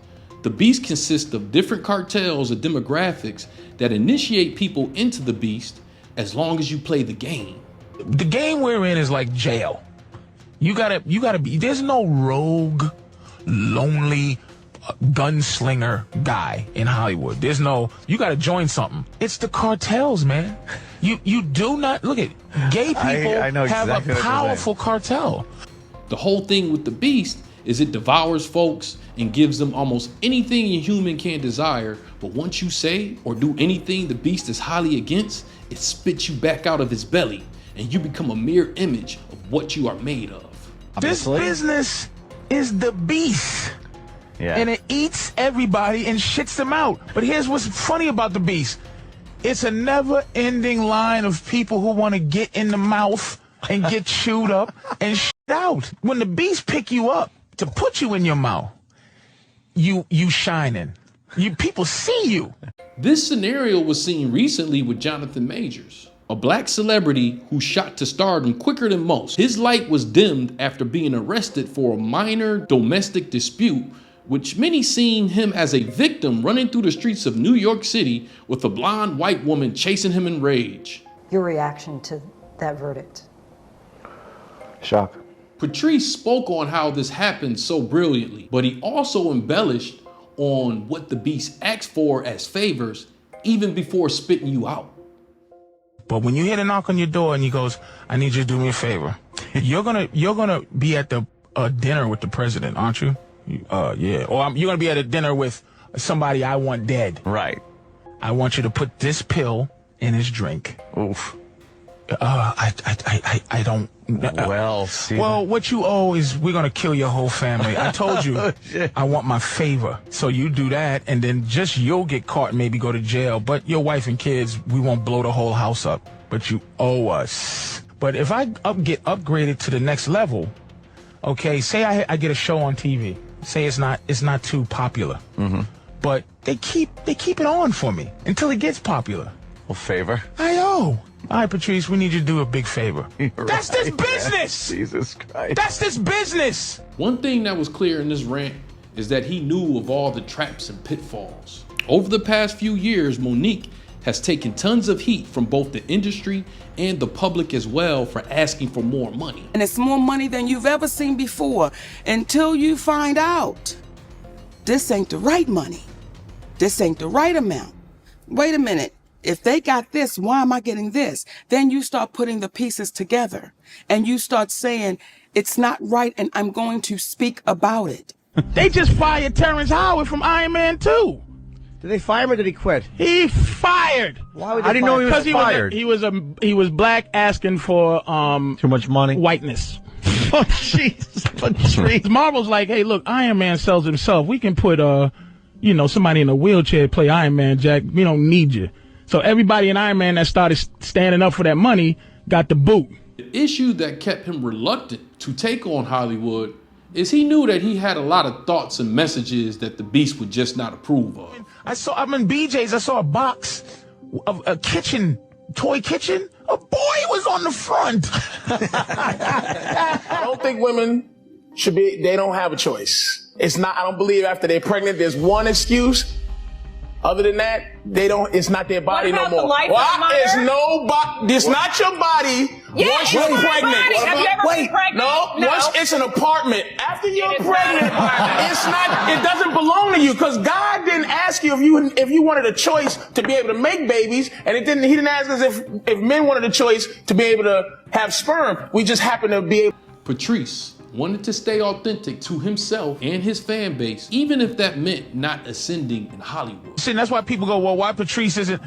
The Beast consists of different cartels or demographics that initiate people into the Beast as long as you play the game. The game we're in is like jail. You gotta be, there's no rogue, lonely gunslinger guy in Hollywood. You gotta join something. It's the cartels, man. You do not, look at, gay people have a powerful cartel. The whole thing with the Beast is it devours folks and gives them almost anything a human can desire, but once you say or do anything the Beast is highly against, it spits you back out of his belly and you become a mere image of what you are made of. This business is the Beast. Yeah. And it eats everybody and shits them out. But here's what's funny about the Beast. It's a never-ending line of people who want to get in the mouth and get chewed up and shit out. When the Beast pick you up to put you in your mouth, you shining. People see you. This scenario was seen recently with Jonathan Majors, a black celebrity who shot to stardom quicker than most. His light was dimmed after being arrested for a minor domestic dispute, which many seen him as a victim running through the streets of New York City with a blonde white woman chasing him in rage. Your reaction to that verdict? Shock. Patrice spoke on how this happened so brilliantly, but he also embellished on what the Beast asked for as favors even before spitting you out. But when you hear the knock on your door and he goes, I need you to do me a favor. You're gonna be at the dinner with the president, aren't you? Yeah. Or you're gonna be at a dinner with somebody I want dead. Right. I want you to put this pill in his drink. Oof. I don't. Well, see. Well, what you owe is we're gonna kill your whole family. I told you I want my favor. So you do that, and then just you'll get caught and maybe go to jail. But your wife and kids, we won't blow the whole house up. But you owe us. But if I get upgraded to the next level, okay, say I get a show on TV. Say it's not too popular. Mm-hmm. But they keep it on for me until it gets popular. Well, favor. I owe. All right, Patrice, we need you to do a big favor. That's this business! Jesus Christ. That's this business! One thing that was clear in this rant is that he knew of all the traps and pitfalls. Over the past few years, Mo'Nique has taken tons of heat from both the industry and the public as well for asking for more money. And it's more money than you've ever seen before until you find out this ain't the right money. This ain't the right amount. Wait a minute. If they got this, why am I getting this? Then you start putting the pieces together and you start saying, it's not right and I'm going to speak about it. They just fired Terrence Howard from Iron Man 2. Did they fire him or did he quit? He fired. Why would they I didn't know he was fired. He was black asking for too much money. Whiteness. Oh jeez. Marvel's like, hey, look, Iron Man sells himself. We can put somebody in a wheelchair play Iron Man, Jack. We don't need you. So everybody in Iron Man that started standing up for that money got the boot. The issue that kept him reluctant to take on Hollywood is he knew that he had a lot of thoughts and messages that the Beast would just not approve of. I'm in BJ's, I saw a box of a toy kitchen. A boy was on the front. I don't think women they don't have a choice. I don't believe after they're pregnant, there's one excuse. Other than that, it's not their body no more. It's not your body once you're pregnant. Once it's an apartment. After you're pregnant, it doesn't belong to you because God didn't ask you if you wanted a choice to be able to make babies, and he didn't ask us if men wanted a choice to be able to have sperm. We just happen to be able. Patrice, wanted to stay authentic to himself and his fan base, even if that meant not ascending in Hollywood. See, that's why people go, well, why Patrice isn't...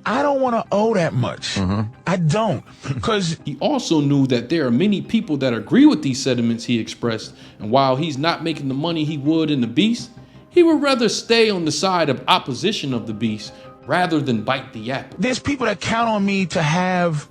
I don't want to owe that much. I don't, because he also knew that there are many people that agree with these sentiments he expressed, and while he's not making the money he would in The Beast, he would rather stay on the side of opposition of The Beast rather than bite the apple. There's people that count on me to have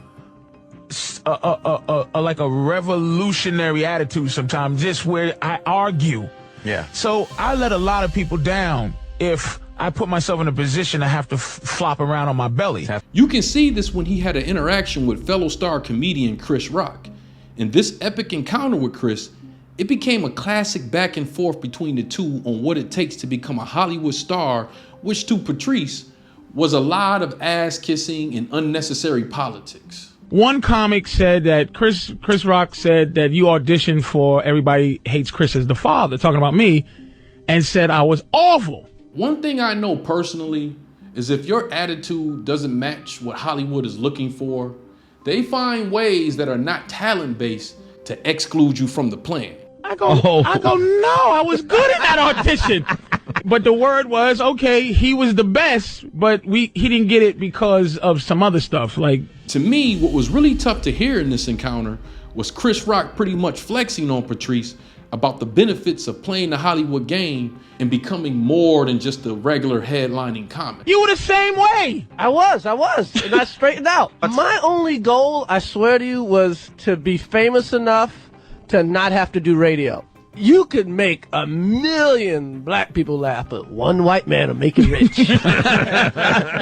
like a revolutionary attitude sometimes, just where I argue. Yeah. So I let a lot of people down if I put myself in a position to have to flop around on my belly. You can see this when he had an interaction with fellow star comedian Chris Rock. In this epic encounter with Chris, it became a classic back and forth between the two on what it takes to become a Hollywood star, which to Patrice was a lot of ass kissing and unnecessary politics. One comic said that Chris Rock said that you auditioned for Everybody Hates Chris as the Father, talking about me, and said I was awful. One thing I know personally is if your attitude doesn't match what Hollywood is looking for, they find ways that are not talent-based to exclude you from the plan. I go, no, I was good in that audition. But the word was, okay, he was the best, but he didn't get it because of some other stuff. Like, to me, what was really tough to hear in this encounter was Chris Rock pretty much flexing on Patrice about the benefits of playing the Hollywood game and becoming more than just a regular headlining comic. You were the same way. I was. And I straightened out. My only goal, I swear to you, was to be famous enough to not have to do radio. You could make 1 million black people laugh, but one white man will make it rich.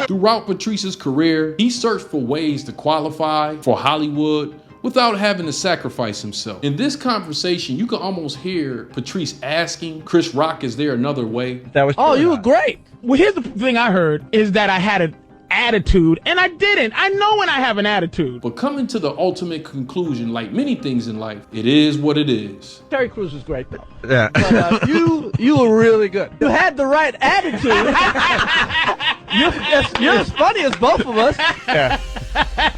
Throughout Patrice's career, he searched for ways to qualify for Hollywood without having to sacrifice himself. In this conversation, you can almost hear Patrice asking Chris Rock, is there another way? Oh, you were great. Well, here's the thing I heard is that I had an attitude, and I didn't. I know when I have an attitude. But coming to the ultimate conclusion, like many things in life, it is what it is. Terry Crews was great, though. Yeah. But you were really good. You had the right attitude. You're as funny as both of us. Yeah.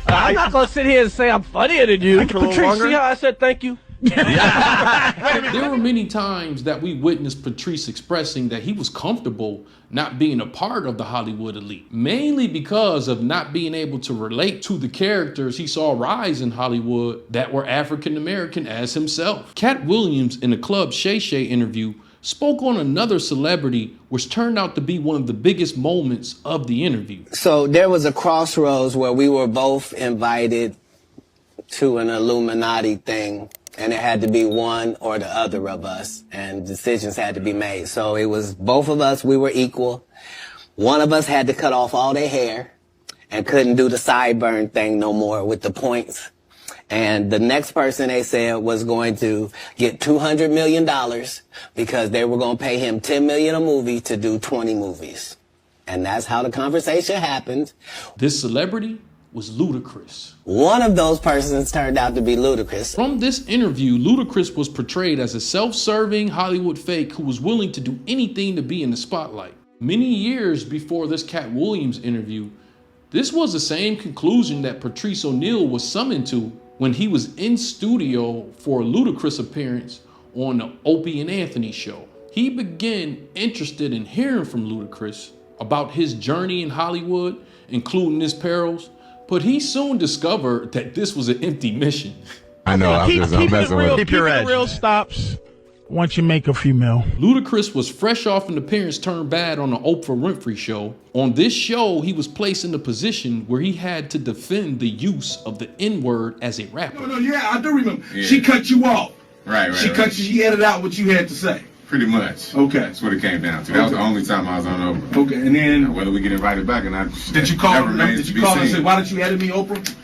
I'm not going to sit here and say I'm funnier than you. Patrice, see how I said thank you? There were many times that we witnessed Patrice expressing that he was comfortable not being a part of the Hollywood elite, mainly because of not being able to relate to the characters he saw rise in Hollywood that were African American as himself. Katt Williams, in a Club Shay Shay interview, spoke on another celebrity which turned out to be one of the biggest moments of the interview. So there was a crossroads where we were both invited to an Illuminati thing, and it had to be one or the other of us, and decisions had to be made. So it was both of us, we were equal. One of us had to cut off all their hair and couldn't do the sideburn thing no more with the points. And the next person, they said, was going to get $200 million because they were going to pay him $10 million a movie to do 20 movies. And that's how the conversation happened. This celebrity was Ludacris. One of those persons turned out to be Ludacris. From this interview, Ludacris was portrayed as a self-serving Hollywood fake who was willing to do anything to be in the spotlight. Many years before this Katt Williams interview, this was the same conclusion that Patrice O'Neal was summoned to when he was in studio for a Ludacris appearance on the Opie and Anthony show. He began interested in hearing from Ludacris about his journey in Hollywood, including his perils, but he soon discovered that this was an empty mission. I know, Keep it real stops once you make a few mil. Ludacris was fresh off an appearance turned bad on the Oprah Winfrey show. On this show, he was placed in a position where he had to defend the use of the N-word as a rapper. Yeah, I do remember. Yeah. She cut you off. Right. She edited out what you had to say. Pretty much. Okay. That's what it came down to. That was the only time I was on Oprah. Okay, and then whether we get invited back or not. Did you call her and say, why didn't you edit me, Oprah?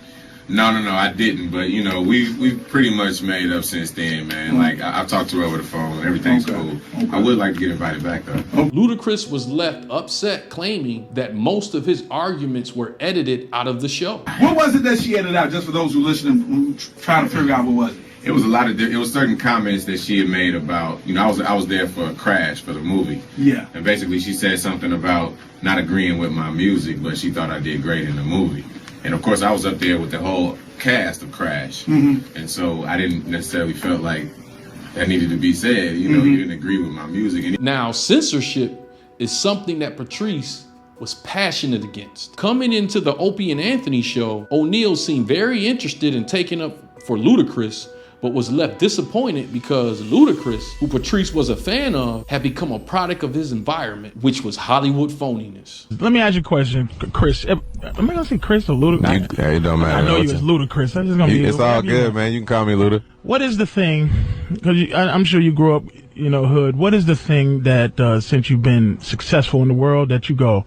No, I didn't. But you know, we've pretty much made up since then, man. Like I've talked to her over the phone. Everything's cool. Okay. I would like to get invited back though. Ludacris was left upset, claiming that most of his arguments were edited out of the show. What was it that she edited out? Just for those who listening, trying to figure out what was it. It was a lot of. It was certain comments that she had made about. You know, I was there for Crash for the movie. Yeah. And basically, she said something about not agreeing with my music, but she thought I did great in the movie. And of course, I was up there with the whole cast of Crash, and so I didn't necessarily felt like that needed to be said. You know, he didn't agree with my music. And Now, censorship is something that Patrice was passionate against. Coming into the Opie and Anthony show, O'Neal seemed very interested in taking up for Ludacris, but was left disappointed because Ludacris, who Patrice was a fan of, had become a product of his environment, which was Hollywood phoniness. Let me ask you a question, Chris. Am I gonna say Chris or Ludacris? It don't matter. I know you as Ludacris. I'm just gonna be. It's all good, man. You can call me Luda. What is the thing? Because I'm sure you grew up, hood. What is the thing that since you've been successful in the world that you go,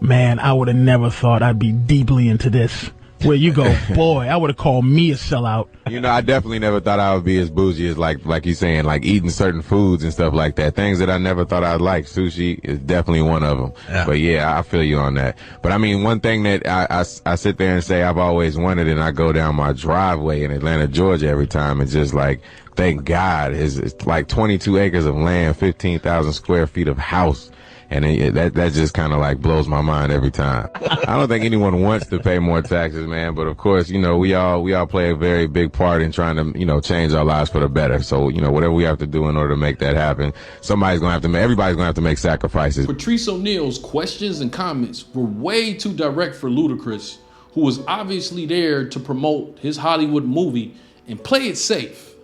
man, I would have never thought I'd be deeply into this? Where you go, boy, I would have called me a sellout. I definitely never thought I would be as bougie as like you're saying, like eating certain foods and stuff like that. Things that I never thought I'd like. Sushi is definitely one of them. Yeah. But yeah, I feel you on that. But I mean, one thing that I sit there and say I've always wanted, and I go down my driveway in Atlanta, Georgia every time, and just like, thank God, it's like 22 acres of land, 15,000 square feet of house. And that just kind of like blows my mind every time. I don't think anyone wants to pay more taxes, man. But of course, we all play a very big part in trying to, change our lives for the better. So, whatever we have to do in order to make that happen, everybody's going to have to make sacrifices. Patrice O'Neal's questions and comments were way too direct for Ludacris, who was obviously there to promote his Hollywood movie and play it safe.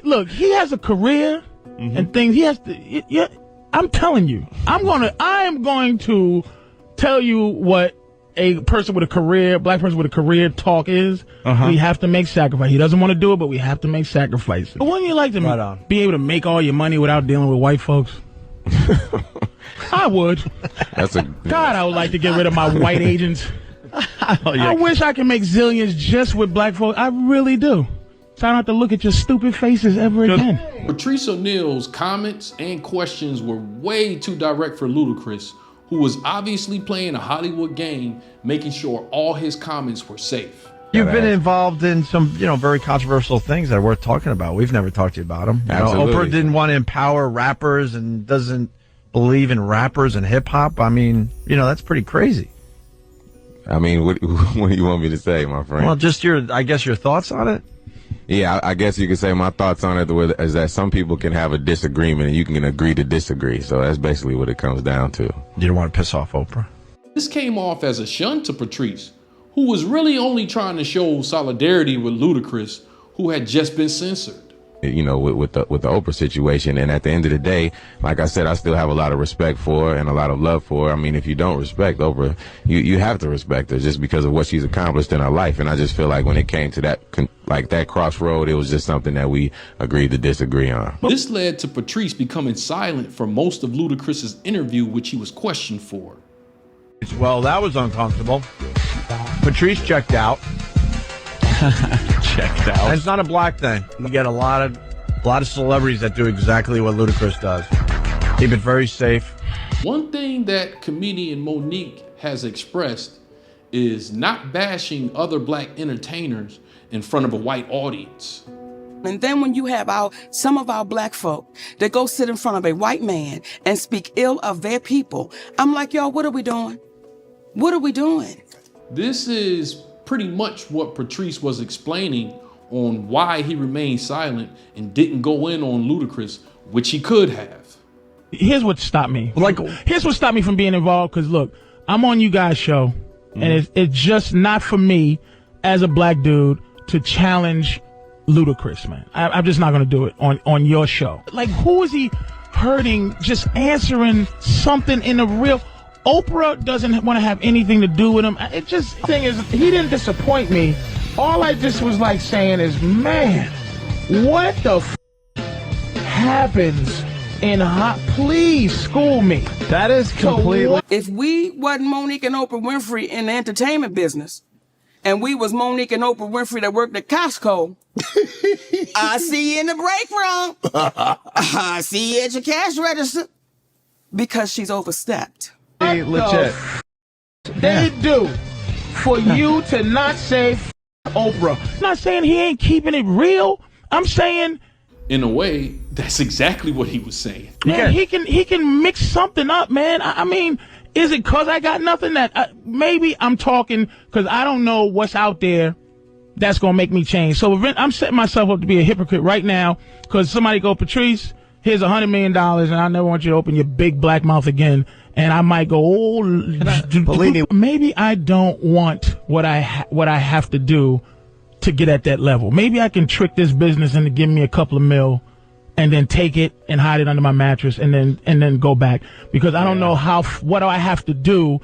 Look, he has a career and things. He has to. I'm telling you, I am going to tell you what a person with a career, black person with a career talk is. We have to make sacrifice. He doesn't want to do it, but we have to make sacrifices. But wouldn't you like to be able to make all your money without dealing with white folks? I would. God, I would like to get rid of my white agents. I wish I could make zillions just with black folks. I really do. So I don't have to look at your stupid faces ever again. Patrice O'Neal's comments and questions were way too direct for Ludacris, who was obviously playing a Hollywood game, making sure all his comments were safe. You've been involved in some, very controversial things that are worth talking about. We've never talked to you about them. Oprah didn't want to empower rappers and doesn't believe in rappers and hip hop. I mean, that's pretty crazy. I mean, what do you want me to say, my friend? Well, just your thoughts on it. Yeah, I guess you could say my thoughts on it is that some people can have a disagreement and you can agree to disagree. So that's basically what it comes down to. You don't want to piss off Oprah. This came off as a shunt to Patrice, who was really only trying to show solidarity with Ludacris, who had just been censored. With the Oprah situation. And at the end of the day, like I said, I still have a lot of respect for her and a lot of love for her. I mean, if you don't respect Oprah, you have to respect her just because of what she's accomplished in her life. And I just feel like when it came to that crossroad, it was just something that we agreed to disagree on. This led to Patrice becoming silent for most of Ludacris's interview, which he was questioned for. Well, that was uncomfortable. Patrice checked out. Checked out. And it's not a black thing. You get a lot of celebrities that do exactly what Ludacris does. Keep it very safe. One thing that comedian Mo'Nique has expressed is not bashing other black entertainers in front of a white audience. And then when you have some of our black folk that go sit in front of a white man and speak ill of their people, I'm like, y'all, what are we doing? What are we doing? This is pretty much what Patrice was explaining on why he remained silent and didn't go in on Ludacris, which he could have. Here's what stopped me. Here's what stopped me from being involved, because look, I'm on you guys' show, and it's just not for me as a black dude to challenge Ludacris, man. I'm just not going to do it on your show. Like, who is he hurting just answering something in a real... Oprah doesn't want to have anything to do with him. It just, thing is, he didn't disappoint me. All I just was like saying is, man, what the happens in please school me. That is completely... If we wasn't Mo'Nique and Oprah Winfrey in the entertainment business, and we was Mo'Nique and Oprah Winfrey that worked at Costco, I see you in the break room. I see you at your cash register. Because she's overstepped. Legit. They do for you to not say Oprah. I'm not saying he ain't keeping it real. I'm saying, in a way, that's exactly what he was saying. Man, he can mix something up, man. I mean, is it because I got nothing that maybe I'm talking because I don't know what's out there that's going to make me change. So I'm setting myself up to be a hypocrite right now because somebody go, Patrice, here's $100 million, and I never want you to open your big black mouth again. And I might go, believe me, maybe I don't want what I have to do to get at that level. Maybe I can trick this business into giving me a couple of mil and then take it and hide it under my mattress and then go back, because I don't know what do I have to do.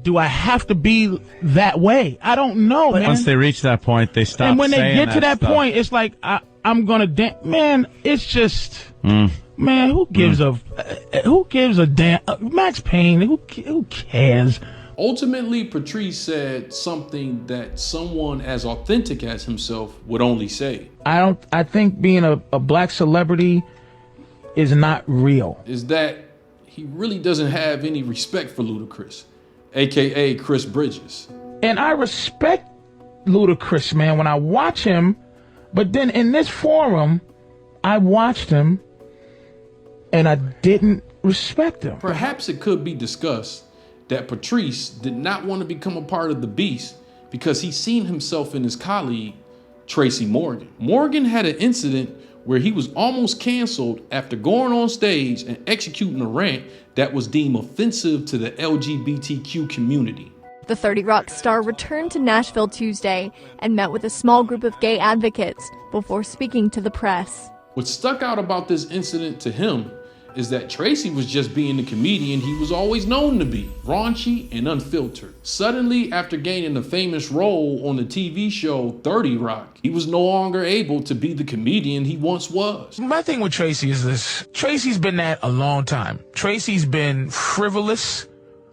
Do I have to be that way? I don't know, man. Once they reach that point, they stop. And when they get to that stuff. point, it's like I'm gonna man. It's just man. Who gives a damn? Max Payne. Who cares? Ultimately, Patrice said something that someone as authentic as himself would only say. I think being a black celebrity is not real. Is that he really doesn't have any respect for Ludacris, aka Chris Bridges. And I respect Ludacris, man, when I watch him, but then in this forum, I watched him and I didn't respect him. Perhaps it could be discussed that Patrice did not want to become a part of the beast because he seen himself in his colleague, Tracy Morgan. Morgan had an incident where he was almost canceled after going on stage and executing a rant that was deemed offensive to the LGBTQ community. The 30 Rock star returned to Nashville Tuesday and met with a small group of gay advocates before speaking to the press. What stuck out about this incident to him is that Tracy was just being the comedian he was always known to be, raunchy and unfiltered. Suddenly, after gaining a famous role on the TV show 30 Rock, he was no longer able to be the comedian he once was. My thing with Tracy is this. Tracy's been that a long time. Tracy's been frivolous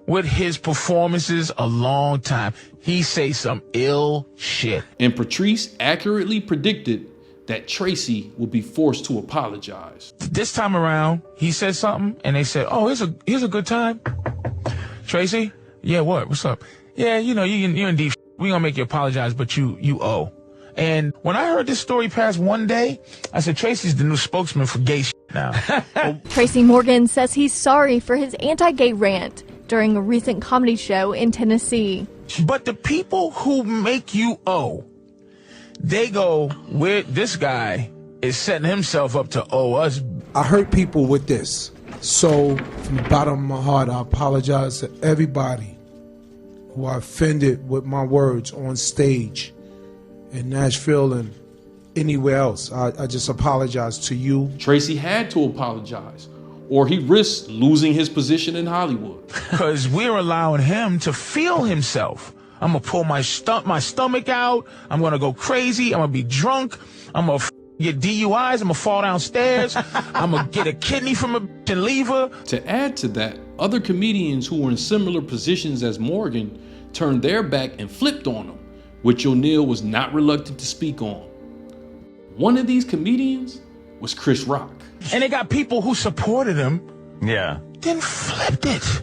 with his performances a long time. He say some ill shit. And Patrice accurately predicted that Tracy would be forced to apologize. This time around, he said something, and they said, "Oh, here's a good time." Tracy, yeah, what's up? Yeah, you in deep. We gonna make you apologize, but you owe. And when I heard this story pass one day, I said, Tracy's the new spokesman for gay shit now. Tracy Morgan says he's sorry for his anti-gay rant during a recent comedy show in Tennessee. But the people who make you owe, they go, this guy is setting himself up to owe us. I hurt people with this. So from the bottom of my heart, I apologize to everybody who are offended with my words on stage in Nashville and anywhere else. I just apologize to you. Tracy had to apologize, or he risked losing his position in Hollywood. Because we're allowing him to feel himself. I'm going to pull my stomach out. I'm going to go crazy. I'm going to be drunk. I'm going to get DUIs. I'm going to fall downstairs. I'm going to get a kidney from a bitch and leave her. To add to that, other comedians who were in similar positions as Morgan turned their back and flipped on him, which O'Neal was not reluctant to speak on. One of these comedians was Chris Rock. And they got people who supported him. Yeah. Then flipped it.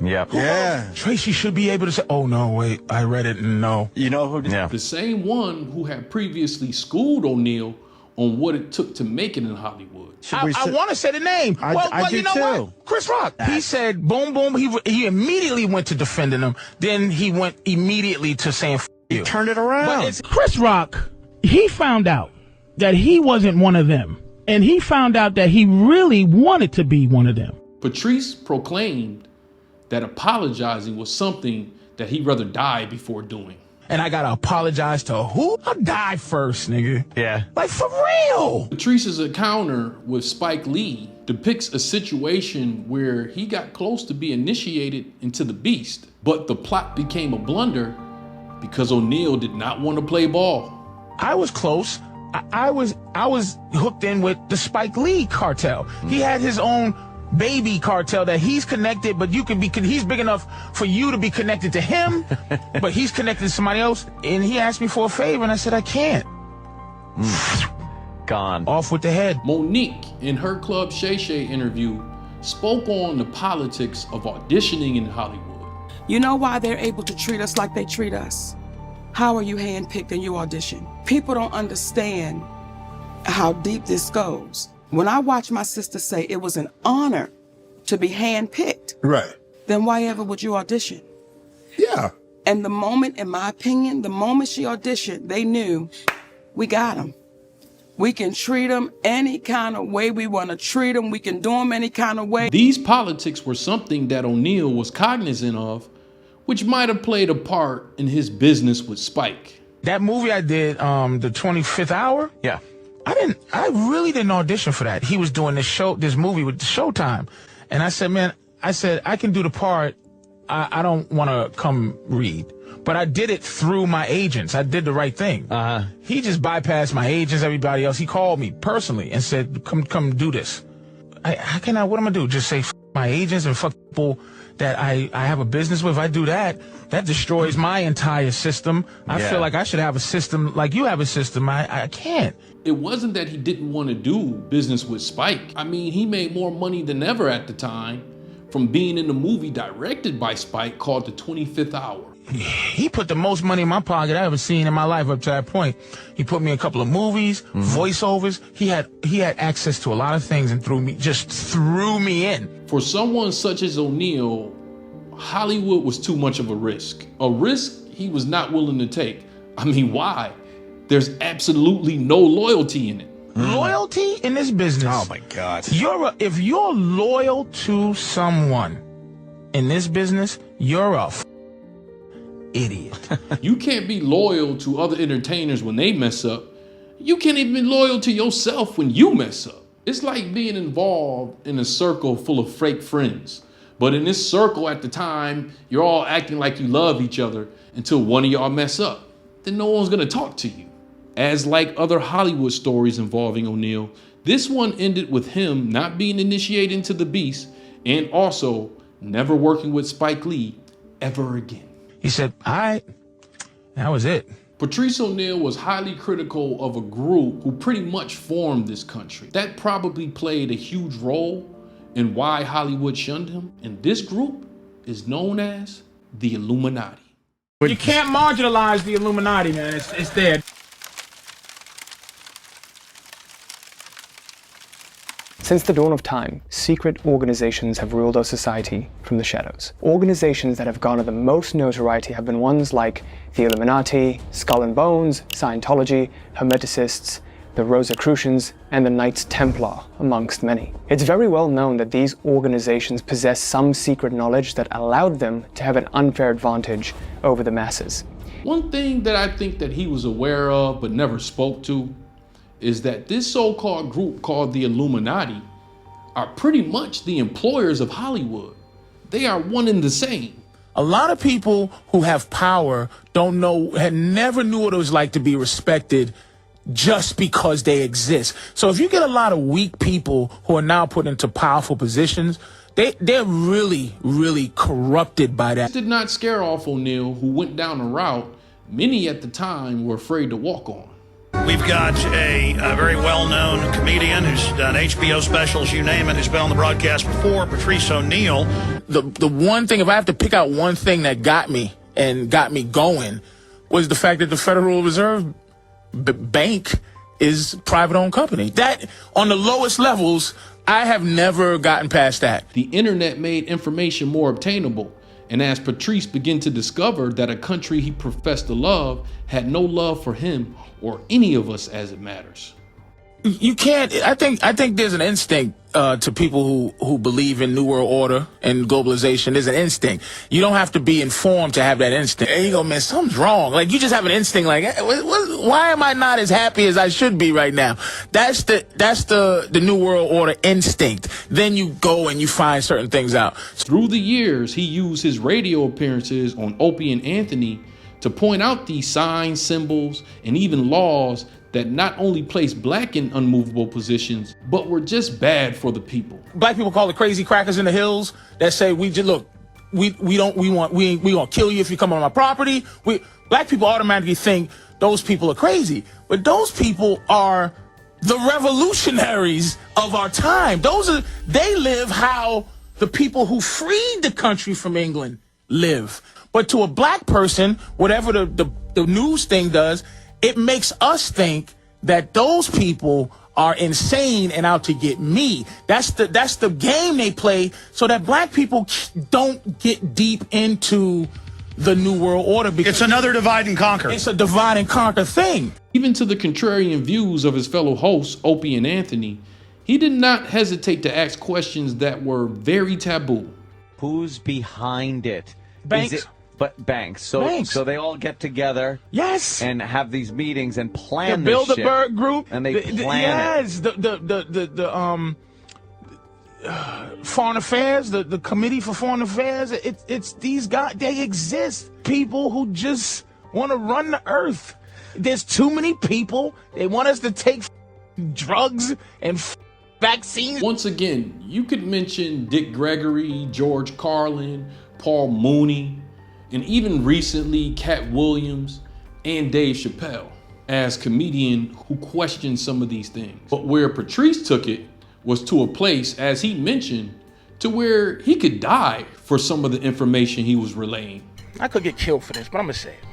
Yep. Yeah. Tracy should be able to say, "Oh no, wait, I read it and no." You know who? Yeah. The same one who had previously schooled O'Neal on what it took to make it in Hollywood. I want to say the name. I do you know too. What? Chris Rock. He said, boom, boom. He immediately went to defending him. Then he went immediately to saying, "F you." He turned it around. But it's Chris Rock. He found out that he wasn't one of them. And he found out that he really wanted to be one of them. Patrice proclaimed that apologizing was something that he'd rather die before doing. And I gotta apologize to who? I'll die first, nigga. Yeah. Like, for real. Patrice's encounter with Spike Lee depicts a situation where he got close to be initiated into the beast, but the plot became a blunder because O'Neal did not want to play ball. I was close. I was hooked in with the Spike Lee cartel. He had his own baby cartel that he's connected, but he's big enough for you to be connected to him, but he's connected to somebody else. And he asked me for a favor, and I said, I can't. Gone. Off with the head. Mo'Nique, in her Club Shay Shay interview, spoke on the politics of auditioning in Hollywood. You know why they're able to treat us like they treat us? How are you handpicked in your audition? People don't understand how deep this goes. When I watched my sister say it was an honor to be handpicked, Right. then why ever would you audition? Yeah. And the moment, in my opinion, the moment she auditioned, they knew we got him. We can treat them any kind of way we want to treat them. We can do them any kind of way. These politics were something that O'Neal was cognizant of, which might have played a part in his business with Spike. That movie I did, the 25th Hour. Yeah. I really didn't audition for that. He was doing this movie with Showtime. And I said, man, I can do the part. I don't want to come read. But I did it through my agents. I did the right thing. He just bypassed my agents, everybody else. He called me personally and said, come do this. What am I going to do? Just say f my agents and fuck people that I have a business with? If I do that, that destroys my entire system. I feel like I should have a system like you have a system. I can't. It wasn't that he didn't want to do business with Spike. I mean, he made more money than ever at the time from being in the movie directed by Spike called The 25th Hour. He put the most money in my pocket I ever seen in my life up to that point. He put me in a couple of movies, voiceovers. He had access to a lot of things and threw me in. For someone such as O'Neal, Hollywood was too much of a risk. A risk he was not willing to take. I mean, why? There's absolutely no loyalty in it. Loyalty in this business. Oh my God. If you're loyal to someone in this business, you're a idiot. You can't be loyal to other entertainers when they mess up. You can't even be loyal to yourself when you mess up. It's like being involved in a circle full of fake friends. But in this circle at the time, you're all acting like you love each other until one of y'all mess up. Then no one's gonna talk to you. As like other Hollywood stories involving O'Neal, this one ended with him not being initiated into the beast and also never working with Spike Lee ever again. He said, all right, that was it. Patrice O'Neal was highly critical of a group who pretty much formed this country. That probably played a huge role in why Hollywood shunned him. And this group is known as the Illuminati. You can't marginalize the Illuminati, man. It's there. Since the dawn of time, secret organizations have ruled our society from the shadows. Organizations that have garnered the most notoriety have been ones like the Illuminati, Skull and Bones, Scientology, Hermeticists, the Rosicrucians, and the Knights Templar, amongst many. It's very well known that these organizations possess some secret knowledge that allowed them to have an unfair advantage over the masses. One thing that I think that he was aware of but never spoke to is that this so-called group called the Illuminati are pretty much the employers of Hollywood. They are one and the same. A lot of people who have power never knew what it was like to be respected just because they exist. So if you get a lot of weak people who are now put into powerful positions, they're really, really corrupted by that. This did not scare off O'Neal, who went down a route many at the time were afraid to walk on. We've got a very well-known comedian who's done HBO specials, you name it, who's been on the broadcast before, Patrice O'Neal. The one thing, if I have to pick out one thing that got me going, was the fact that the Federal Reserve Bank is a private-owned company. That, on the lowest levels, I have never gotten past that. The internet made information more obtainable. And as Patrice began to discover that a country he professed to love had no love for him or any of us as it matters. You can't, I think there's an instinct to people who believe in New World Order and globalization. There's an instinct. You don't have to be informed to have that instinct. And you go, man, something's wrong. Like, you just have an instinct like, why am I not as happy as I should be right now? That's the New World Order instinct. Then you go and you find certain things out. Through the years, he used his radio appearances on Opie and Anthony to point out these signs, symbols, and even laws that not only placed black in unmovable positions, but were just bad for the people. Black people call the crazy crackers in the hills that say, we gonna kill you if you come on my property. Black people automatically think those people are crazy, but those people are the revolutionaries of our time. They live how the people who freed the country from England live. But to a black person, whatever the news thing does, it makes us think that those people are insane and out to get me. That's the game they play so that black people don't get deep into the New World Order. It's another divide and conquer. It's a divide and conquer thing. Even to the contrarian views of his fellow hosts, Opie and Anthony, he did not hesitate to ask questions that were very taboo. Who's behind it? Banks. But banks. So they all get together. Yes. And have these meetings and plan The this shit. Bilderberg group. And they plan it. The Foreign Affairs, the Committee for Foreign Affairs. It's these guys. They exist. People who just want to run the earth. There's too many people. They want us to take drugs and vaccines. Once again, you could mention Dick Gregory, George Carlin, Paul Mooney, and even recently Katt Williams and Dave Chappelle as comedians who questioned some of these things. But where Patrice took it was to a place, as he mentioned, to where he could die for some of the information he was relaying. I could get killed for this, but I'm gonna say it.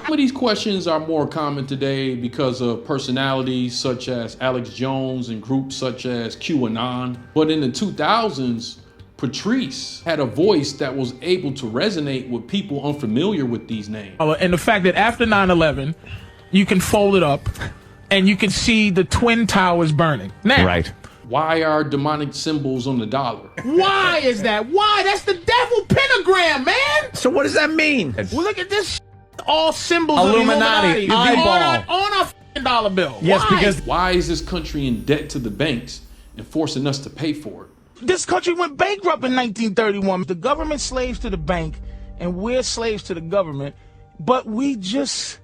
Some of these questions are more common today because of personalities such as Alex Jones and groups such as QAnon. But in the 2000s, Patrice had a voice that was able to resonate with people unfamiliar with these names. And the fact that after 9/11, you can fold it up and you can see the Twin Towers burning. Now, right. Why are demonic symbols on the dollar? Why is that? Why? That's the devil pentagram, man. So what does that mean? Well, look at this. All symbols Illuminati, of the Illuminati eyeball. on our f***ing dollar bill. Yes, Why? because why is this country in debt to the banks and forcing us to pay for it? This country went bankrupt in 1931. The government slaves to the bank, and we're slaves to the government, but we just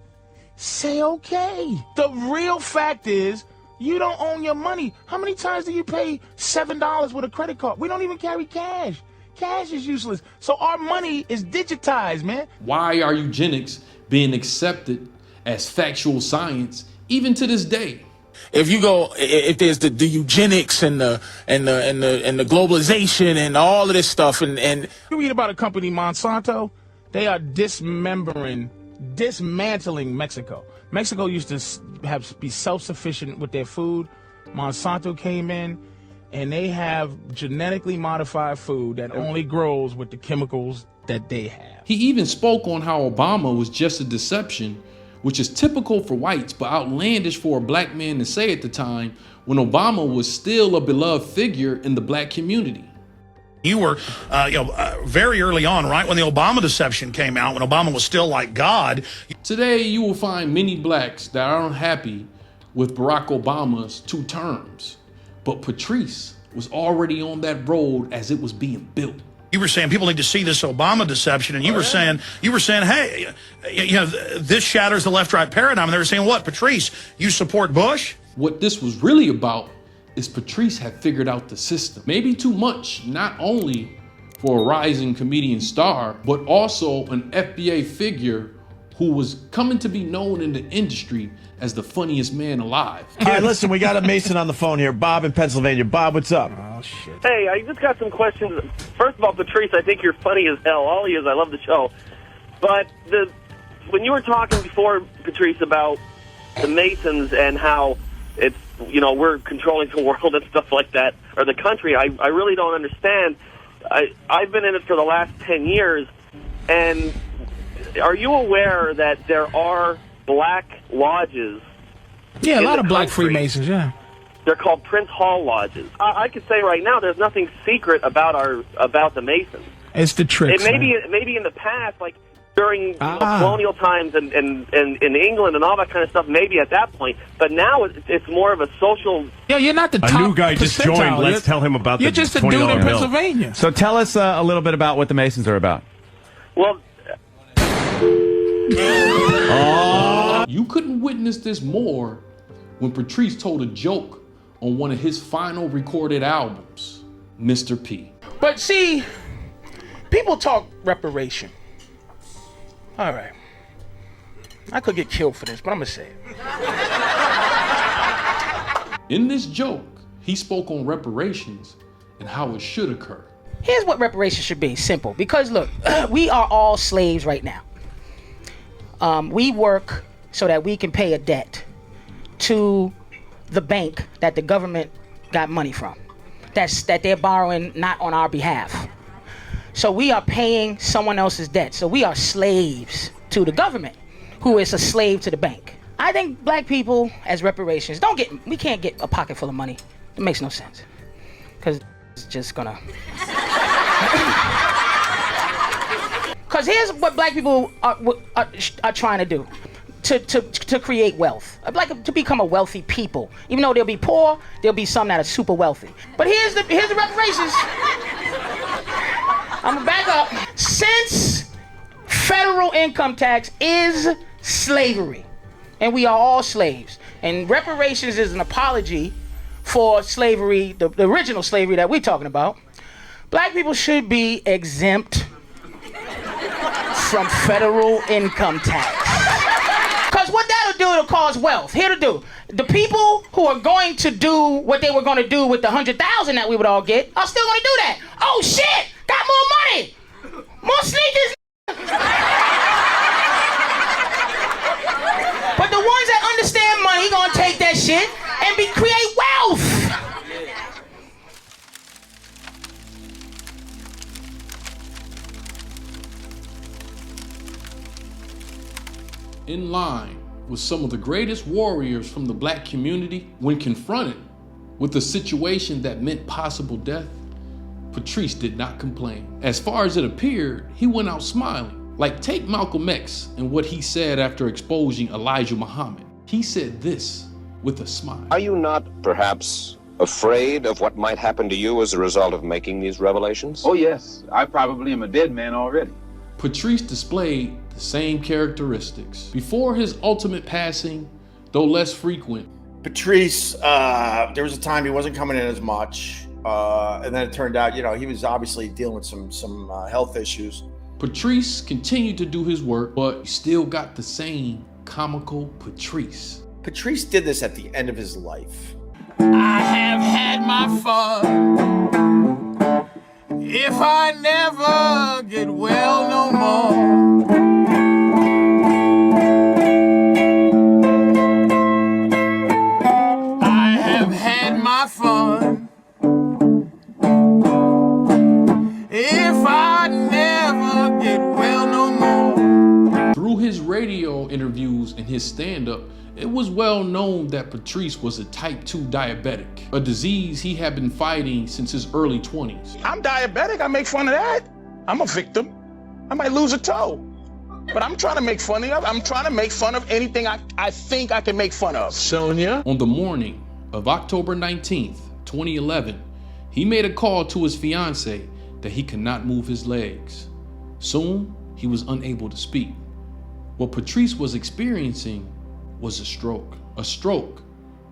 say okay. The real fact is, you don't own your money. How many times do you pay $7 with a credit card? We don't even carry cash. Cash is useless. So our money is digitized, man. Why are eugenics being accepted as factual science even to this day? If you go, if there's the eugenics and the globalization and all of this stuff, and you read about a company, Monsanto, they are dismantling Mexico. Mexico used to be self-sufficient with their food. Monsanto came in, and they have genetically modified food that only grows with the chemicals that they have. He even spoke on how Obama was just a deception, which is typical for whites, but outlandish for a black man to say at the time when Obama was still a beloved figure in the black community. You were, very early on, right when the Obama deception came out, when Obama was still like God. Today, you will find many blacks that are unhappy with Barack Obama's 2 terms. But Patrice was already on that road as it was being built. You were saying people need to see this Obama deception, and you were saying, hey, this shatters the left-right paradigm. And they were saying, what, Patrice, you support Bush? What this was really about is Patrice had figured out the system. Maybe too much, not only for a rising comedian star, but also an FBA figure who was coming to be known in the industry as the funniest man alive. All right, listen, we got a Mason on the phone here. Bob in Pennsylvania. Bob, what's up? Oh, shit. Hey, I just got some questions. First of all, Patrice, I think you're funny as hell. All he is, I love the show. But when you were talking before, Patrice, about the Masons and how it's, we're controlling the world and stuff like that, or the country, I really don't understand. I've been in it for the last 10 years, and are you aware that there are black lodges? Yeah, a lot of black Freemasons, yeah. They're called Prince Hall lodges. I could say right now there's nothing secret about the Masons. It's the tricks. Maybe in the past, like during colonial times and in England and all that kind of stuff, maybe at that point. But now it's more of a social... Yeah, you're not the top A new guy just percentile. joined. Let's tell him about You're the just a dude in $20 bill. Pennsylvania. So tell us a little bit about what the Masons are about. Well... You couldn't witness this more when Patrice told a joke on one of his final recorded albums, Mr. P. But see, people talk reparation. All right. I could get killed for this, but I'm going to say it. In this joke, he spoke on reparations and how it should occur. Here's what reparations should be, simple. Because look, we are all slaves right now. We work so that we can pay a debt to the bank that the government got money from. That they're borrowing not on our behalf. So we are paying someone else's debt. So we are slaves to the government, who is a slave to the bank. I think black people, as reparations, we can't get a pocket full of money. It makes no sense. Because it's just gonna... Because here's what black people are trying to do. To create wealth. Like to become a wealthy people. Even though they'll be poor, there'll be some that are super wealthy. But here's the reparations. I'm gonna back up. Since federal income tax is slavery, and we are all slaves, and reparations is an apology for slavery, the original slavery that we're talking about, black people should be exempt from federal income tax. Because what that'll do, it'll cause wealth. Here to do. The people who are going to do what they were going to do with the 100,000 that we would all get are still going to do that. Oh shit! Got more money! More sneakers! But the ones that understand money gonna take that shit and create wealth! In line with some of the greatest warriors from the black community, when confronted with a situation that meant possible death, Patrice did not complain. As far as it appeared, he went out smiling. Like take Malcolm X and what he said after exposing Elijah Muhammad. He said this with a smile. Are you not perhaps afraid of what might happen to you as a result of making these revelations? Oh yes, I probably am a dead man already. Patrice displayed the same characteristics. Before his ultimate passing, though less frequent. Patrice, there was a time he wasn't coming in as much, and then it turned out, he was obviously dealing with some health issues. Patrice continued to do his work, but he still got the same comical Patrice. Patrice did this at the end of his life. I have had my fun. If I never get well no more, I have had my fun. If I never get well no more. Through his radio interviews and his stand-up, it was well known that Patrice was a type 2 diabetic, a disease he had been fighting since his early 20s. I'm diabetic, I make fun of that. I'm a victim. I might lose a toe. But I'm trying to make fun of I'm trying to make fun of anything I think I can make fun of. Sonia? On the morning of October 19th, 2011, he made a call to his fiancée that he could not move his legs. Soon, he was unable to speak. What Patrice was experiencing was a stroke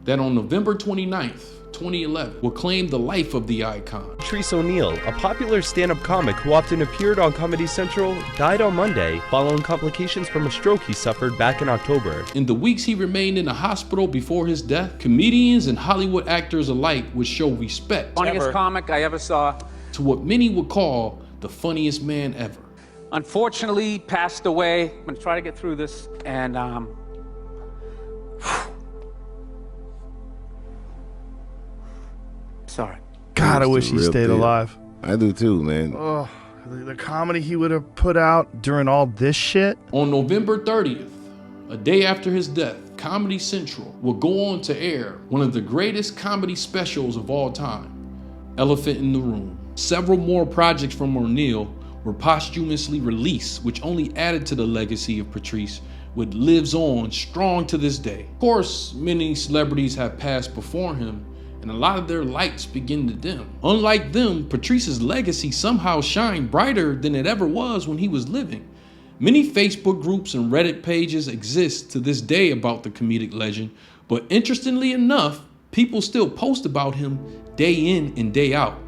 that on November 29th, 2011 will claim the life of the icon. Patrice O'Neal, a popular stand-up comic who often appeared on Comedy Central, died on Monday following complications from a stroke he suffered back in October. In the weeks he remained in the hospital before his death, comedians and Hollywood actors alike would show respect. Funniest comic I ever saw. To what many would call the funniest man ever. Unfortunately, passed away. I'm gonna try to get through this, and sorry. God, I wish he stayed alive. I do too, man. Oh, the comedy he would have put out during all this shit. On November 30th, a day after his death, Comedy Central will go on to air one of the greatest comedy specials of all time, Elephant in the Room. Several more projects from O'Neal were posthumously released, which only added to the legacy of Patrice, which lives on strong to this day. Of course, many celebrities have passed before him, and a lot of their lights begin to dim. Unlike them, Patrice's legacy somehow shined brighter than it ever was when he was living. Many Facebook groups and Reddit pages exist to this day about the comedic legend, but interestingly enough, people still post about him day in and day out,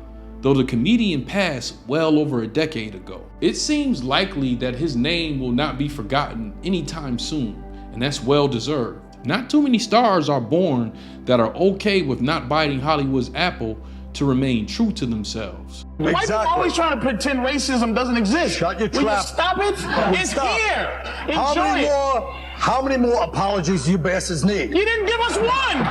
though the comedian passed well over a decade ago. It seems likely that his name will not be forgotten anytime soon, and that's well deserved. Not too many stars are born that are okay with not biting Hollywood's apple to remain true to themselves. Why are you always trying to pretend racism doesn't exist? Shut your Will you trap. stop it? It's Stop. here. How Enjoy many it. more How many more apologies do you bastards need? You didn't give us one!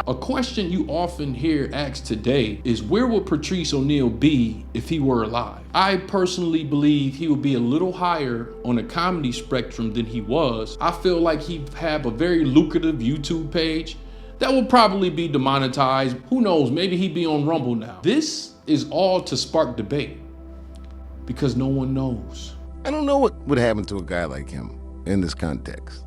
A question you often hear asked today is, where would Patrice O'Neal be if he were alive? I personally believe he would be a little higher on the comedy spectrum than he was. I feel like he'd have a very lucrative YouTube page that will probably be demonetized. Who knows, maybe he'd be on Rumble now. This is all to spark debate because no one knows. I don't know what would happen to a guy like him in this context.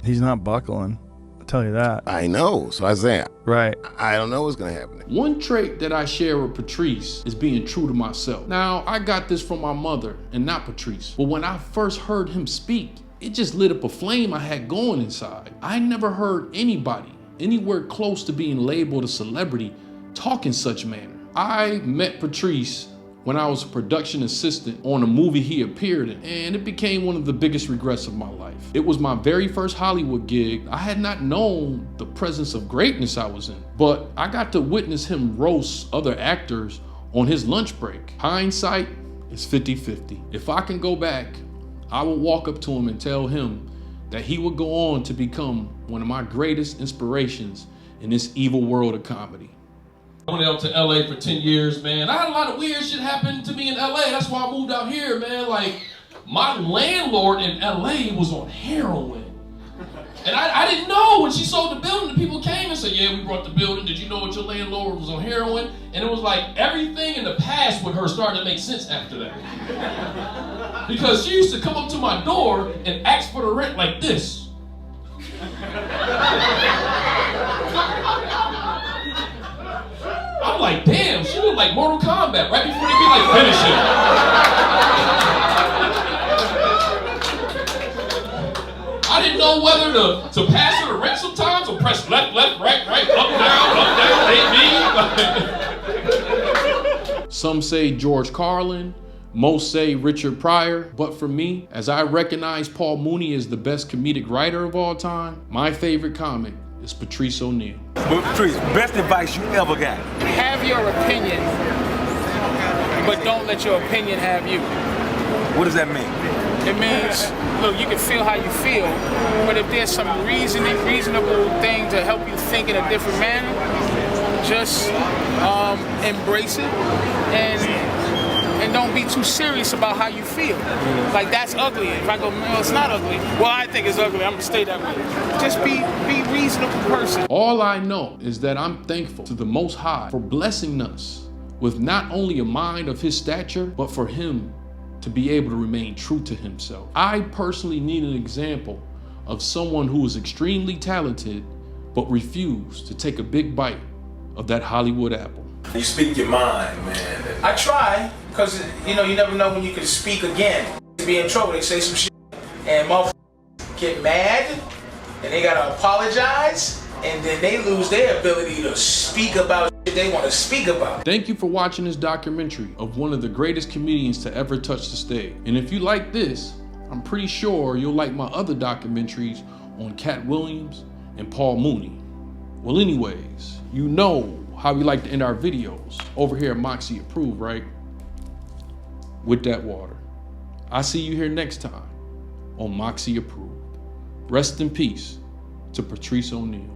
He's not buckling. I'll tell you that. I know. So I say, right. I don't know what's going to happen. One trait that I share with Patrice is being true to myself. Now, I got this from my mother and not Patrice. But when I first heard him speak, it just lit up a flame I had going inside. I never heard anybody anywhere close to being labeled a celebrity talk in such manner. I met Patrice when I was a production assistant on a movie he appeared in, and it became one of the biggest regrets of my life. It was my very first Hollywood gig. I had not known the presence of greatness I was in, but I got to witness him roast other actors on his lunch break. Hindsight is 50-50. If I can go back, I would walk up to him and tell him that he would go on to become one of my greatest inspirations in this evil world of comedy. I went out to LA for 10 years, man. I had a lot of weird shit happen to me in LA. That's why I moved out here, man. Like, my landlord in LA was on heroin. And I didn't know. When she sold the building, the people came and said, yeah, we brought the building. Did you know what your landlord was on heroin? And it was like everything in the past with her started to make sense after that. Because she used to come up to my door and ask for the rent like this. I'm like, damn, she looked like Mortal Kombat right before they be like, finish it. I didn't know whether to pass her the rent sometimes or press left, right, up, down, A, B. Some say George Carlin, most say Richard Pryor, but for me, as I recognize Paul Mooney as the best comedic writer of all time, my favorite comic is Patrice O'Neal. But Patrice, best advice you ever got? Have your opinion, but don't let your opinion have you. What does that mean? It means, look, you can feel how you feel, but if there's some reasonable thing to help you think in a different manner, just embrace it and don't be too serious about how you feel. Like, that's ugly. If I go, no, it's not ugly. Well, I think it's ugly. I'm gonna stay that way. Just be a reasonable person. All I know is that I'm thankful to the Most High for blessing us with not only a mind of his stature, but for him to be able to remain true to himself. I personally need an example of someone who is extremely talented, but refused to take a big bite of that Hollywood apple. You speak your mind, man. I try, because, you never know when you can speak again. Be in trouble, they say some shit, and motherfuckers get mad, and they gotta apologize, and then they lose their ability to speak about shit they want to speak about. Thank you for watching this documentary of one of the greatest comedians to ever touch the stage. And if you like this, I'm pretty sure you'll like my other documentaries on Katt Williams and Paul Mooney. Well, anyways, you know how we like to end our videos over here at Moxy Approved, right? With that water. I'll see you here next time on Moxy Approved. Rest in peace to Patrice O'Neal.